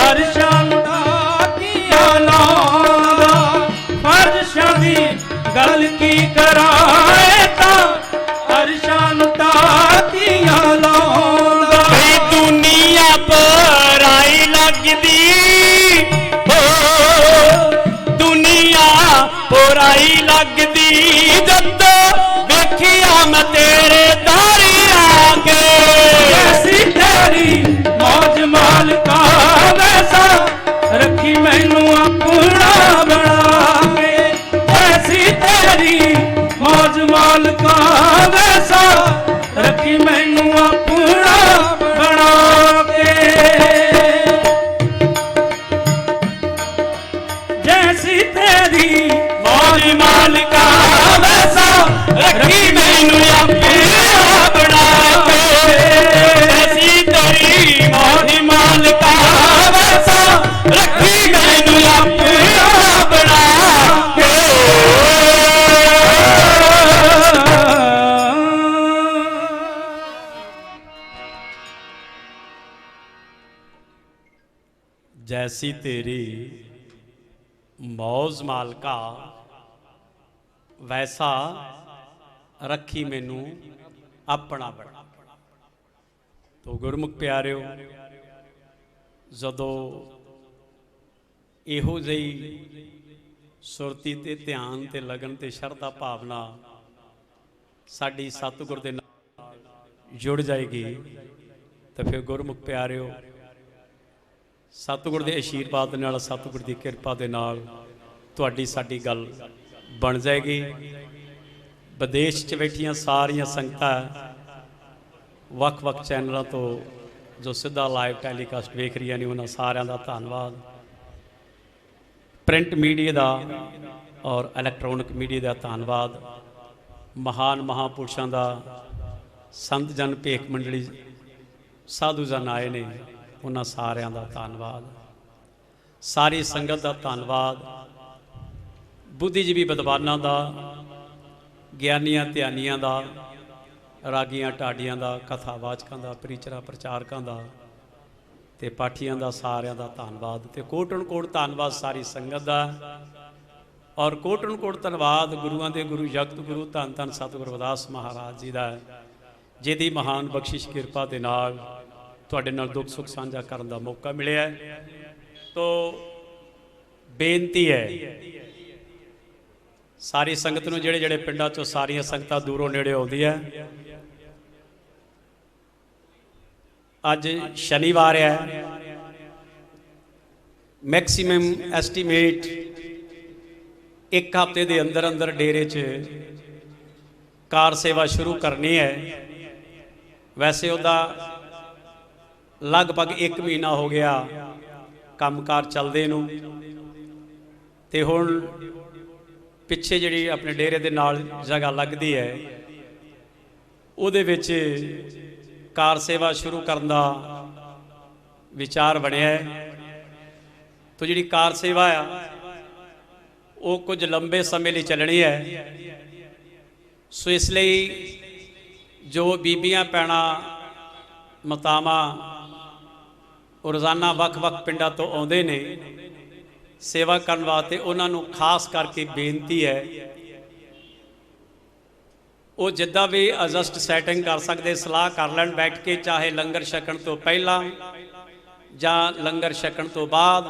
अरशां किया लौंदा फारिशां दी गल की कराए ता अरशान ताकिया लौंदा दुनिया पर आई लगदी हो दुनिया पर आई लगदी जद वेखिया मैं तेरे दारी आके ऐसी तेरी मौज मालिका वैसा रखी मैनू अपना बना के ऐसी तेरी मौज मालिका वैसा रखी मैनू अपना जैसी तेरी मौज मालका वैसा रखी मैनू अपना बना। तो गुरमुख प्यारिओ, जदों इहो जही सुरती ते ध्यान ते लगन ते शरधा भावना साडी सतगुर दे नाल जुड़ जाएगी, तो फिर गुरमुख प्यारिओ सतगुर दे आशीर्वाद नाल, सतगुर दी किरपा दे नाल तुहाडी साडी गल बन जाएगी। विदेश च बैठियां सारियां संगतां वख-वख चैनलों तो जो सीधा लाइव टैलीकास्ट वेख रही ने, उन्होंने सारिਆਂ ਦਾ ਧੰਨਵਾਦ। प्रिंट मीडिया का और इलैक्ट्रॉनिक मीडिया का धन्यवाद। महान महापुरुषों का संत जन भेख मंडली साधु जन आए ने, उन्होंने सारिਆਂ का धन्यवाद। सारी संगत का धन्यवाद। बुद्धिजीवी विद्वानों का, ज्ञानियां ध्यानियां का, रागियां ढाडियां का, कथावाचकों का, प्रीचरां प्रचारकों का ते पाठियां का सारिਆਂ का धन्यवाद। तो कोटन कोट धन्यवाद सारी संगत का, और कोटन कोट धन्यवाद गुरुआं दे गुरु जगत गुरु धन धन सतगुर रविदास महाराज जी का, जिहदी महान बख्शिश किरपा दे नाल तुहाडे नाल दुख सुख साझा करन दा मौका मिलिया। तो बेनती है सारी संगत नूं, जिहड़े जिहड़े पिंडां चों सारियां संगतां दूरों नेड़े आउंदी है, अज शनिवार है, मैक्सीमम एस्टीमेट एक हफ्ते के अंदर अंदर डेरे च कार सेवा शुरू करनी है। वैसे उदा लगभग 1 महीना हो गया काम कार चलदे नूं, ते हुण पिछे जिहड़ी अपने डेरे दे नाल जगह लगदी है, उहदे विच कार सेवा शुरू करने का विचार बनया है। तो जिहड़ी कार सेवा आ वो कुछ लंबे समय लिए चलनी है। सो इसलिए जो बीबियां भैणां मातावां रोज़ाना वख-वख पिंडां तो आउंदे ने सेवा करन वास्ते, उन्हां नूं खास करके बेनती है वो जिद्दां भी एडजस्ट सैटिंग कर सकते, सलाह कर लैण बैठ के, चाहे लंगर छकण तो पहला जां लंगर छकण तो बाद।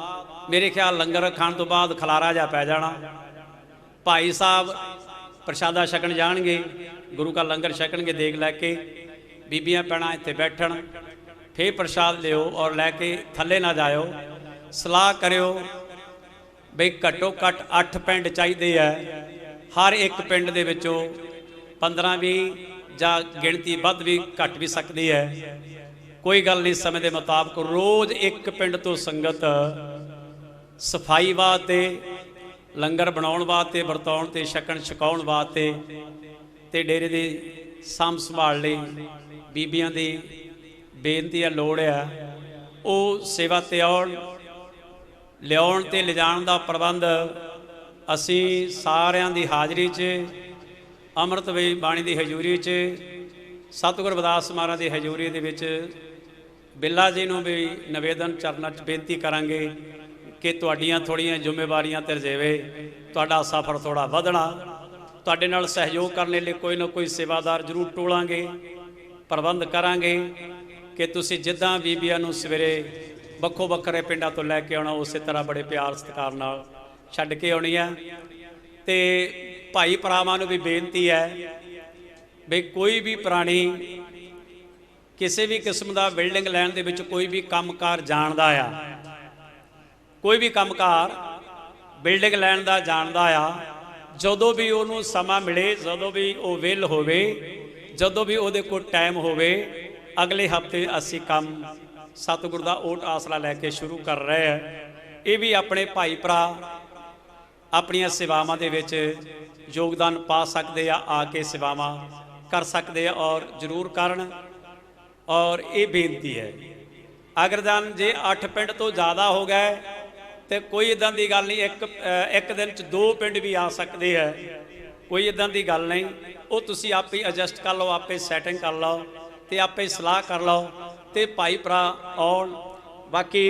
मेरे ख्याल लंगर खाण तो बाद खलारा जा पै जाना। भाई साहब प्रशादा छकण जाणगे, गुरु का लंगर छकणगे देग लैके, बीबियां भैणां इत्थे बैठण, फिर प्रशाद लिओ और लैके थल्ले ना जाओ। सलाह करियो बई घट्टो घट्ट 8 पिंड चाहिए है, हर एक पिंड दे विचों 15-20 जां गिणती वध भी घट भी सकती है, कोई गल नहीं। समय के मुताबिक रोज़ एक पिंड तो संगत सफाई वास्ते, लंगर बनाउण वास्ते, वरताउण ते छकण छकाउण वास्ते ते डेरे दी साम संभाल लई बीबियां दी बेनती है, लोड़ है वो सेवा ते आउण। लियाउण ते लिजाण दा प्रबंध असीं सारिਆਂ दी हाज़री च, अमृत बाणी की हजूरी च, सतगुर रविदास महाराज की हजूरी दे विच बिल्ला जी नूं भी निवेदन चरनां च बेनती करांगे कि तुहाडीआं थोड़ियां जिम्मेवारियां ते रजेवे, तुहाडा सफ़र थोड़ा वधना, तुहाडे नाल सहयोग करने लिए कोई ना कोई सेवादार जरूर टोलांगे, प्रबंध करांगे कि तुसीं जिद्दां बीबियां नूं सवेरे ਵੱਖੋ ਵੱਖਰੇ पिंडां तो लैके आउणा, उस तरह बड़े प्यार सत्कार नाल छड्ड के आउणी है। ते भाई भरावां नूं भी बेनती है भी कोई भी प्राणी किसी भी किस्म का बिल्डिंग लैण दे विच कोई भी कामकार जानदा आ, कोई भी कामकार बिल्डिंग लैण दा जानदा आ, जदों भी उहनूं समा मिले, जदों भी वो विल होवे, जदों भी उहदे कोल टाइम होवे, अगले हफ्ते असीं काम सतगुर दा ओट आसरा लैके शुरू कर रहे हैं। ये भी अपने भाई भरा अपनियां सेवावां दे विच योगदान पा सकते हैं, आके सेवावां कर सकते हैं और जरूर करन। और ये बेनती है अगर जान जे 8 पिंड तो ज़्यादा हो गए तो कोई इदां दी गल नहीं, एक दिन च 2 पिंड भी आ सकते हैं, कोई इदां दी गल नहीं। वो तुसीं आपे एडजस्ट कर लो, आपे सैटिंग कर लो ते आपे सलाह कर लो ते भाई भरा आउण। बाकी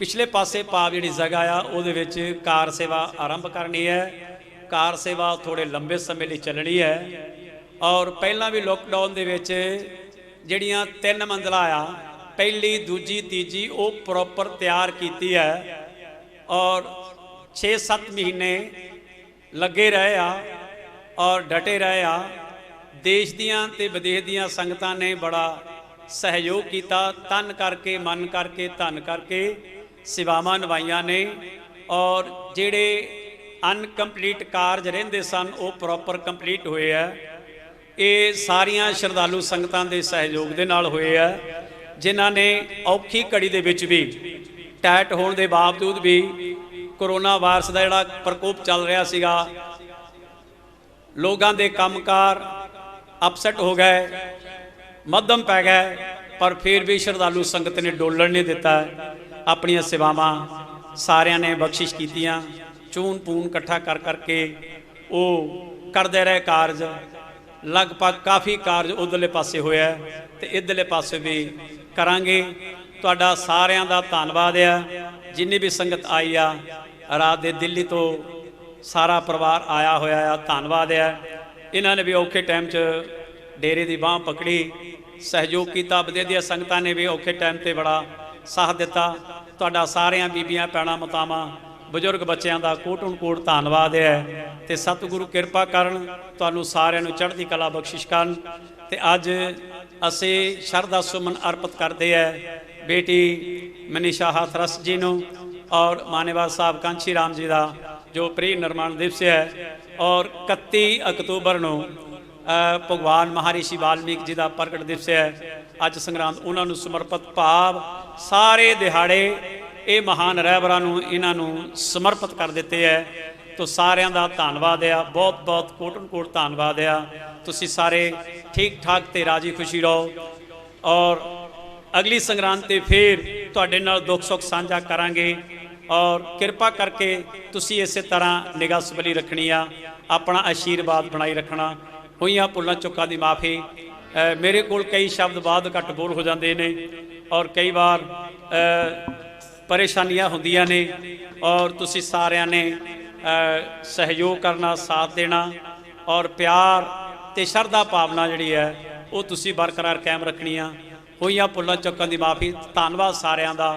पिछले पासे भाव जी जगह आ उहदे विच कार सेवा आरंभ करनी है। कार सेवा थोड़े लंबे समय लिए चलनी है। और पहला भी लॉकडाउन दे विच जिहड़ियां 3 मंजिला आ, पहली दूजी तीजी वो प्रॉपर तैयार कीती है और 6-7 महीने लगे रहे आ और डटे रहे आ। देश दियां ते विदेश दियां संगतां ने बड़ा सहयोग किया, तन करके मन करके धन करके सेवावां निभाइयां ने। और जिहड़े अनकंपलीट कारज रहिंदे सन वो प्रॉपर कंपलीट होए है। ये सारियां श्रद्धालु संगतां दे सहयोग दे नाल होए है, जिन्हां ने औखी घड़ी दे विच भी टाइट होने के बावजूद भी कोरोना वायरस का जिहड़ा प्रकोप चल रहा सीगा, लोगों के कामकार अपसैट हो गए, मध्यम पै गए, पर फिर भी श्रद्धालु संगत ने डोलण नहीं दिता। अपनियां सेवावां सारियां ने बख्शिश कीतियां, चून पून इकट्ठा कर करके वो करते रहे कारज। लगभग काफ़ी कारज उधरले पासे होया ते इधरले पासे भी करांगे। तुहाडा सारियां दा धन्नवाद है। जिन्नी भी संगत आई आ, रात दे दिल्ली तो सारा परिवार आया होया आ, धन्नवाद है। इन्हां ने भी औखे टाइम च डेरे की बांह पकड़ी, सहयोग किया। विदेदिया संगतां ने भी औखे टाइम ते बड़ा साथ दिता। तुहाडा सारियां बीबियां भैणां मातावां बजुर्ग बच्चों का कोटन कोट धन्नवाद है। तो सतगुरु कृपा करन, तुहानूं सारियां नूं चढ़दी कला बख्शिश करन। ते अज असी शरधा सुमन अर्पित करते हैं बेटी मनीषा हाथरस जी नूं और मानेवाल साहब कांची राम जी का जो प्री निर्माण दिवस है। और 31 अक्तूबर नूं भगवान महर्षि वाल्मीकि जी का प्रगट दिवस है। अज संग्रांद उन्होंने समर्पित भाव सारे दिहाड़े ये महान रहबरां नूं इन्हां नूं समर्पित कर दिते है। तो सारियां दा धन्नवाद है, बहुत बहुत कोटन कोट धन्नवाद है। तुसीं सारे ठीक ठाक ते राजी खुशी रहो। और अगली संग्रांद ते फिर तुहाडे नाल दुख सुख साझा करांगे। और कृपा करके तुसीं इसे तरह निगाह सबली रखनी आ, अपना आशीर्वाद बनाई रखना। होईयां भुल्लां चुक्कां दी माफ़ी। मेरे कोल कई शब्द बाद घट बोल हो जाते हैं और कई बार परेशानियां होंदियां ने। और तुसीं सारियां ने सहयोग करना, साथ देना और प्यार ते शरधा भावना जिहड़ी है वो तुसीं बरकरार कायम रखनी आ। होईयां भुल्लां चुक्कां दी माफ़ी। धन्नवाद सारियां दा।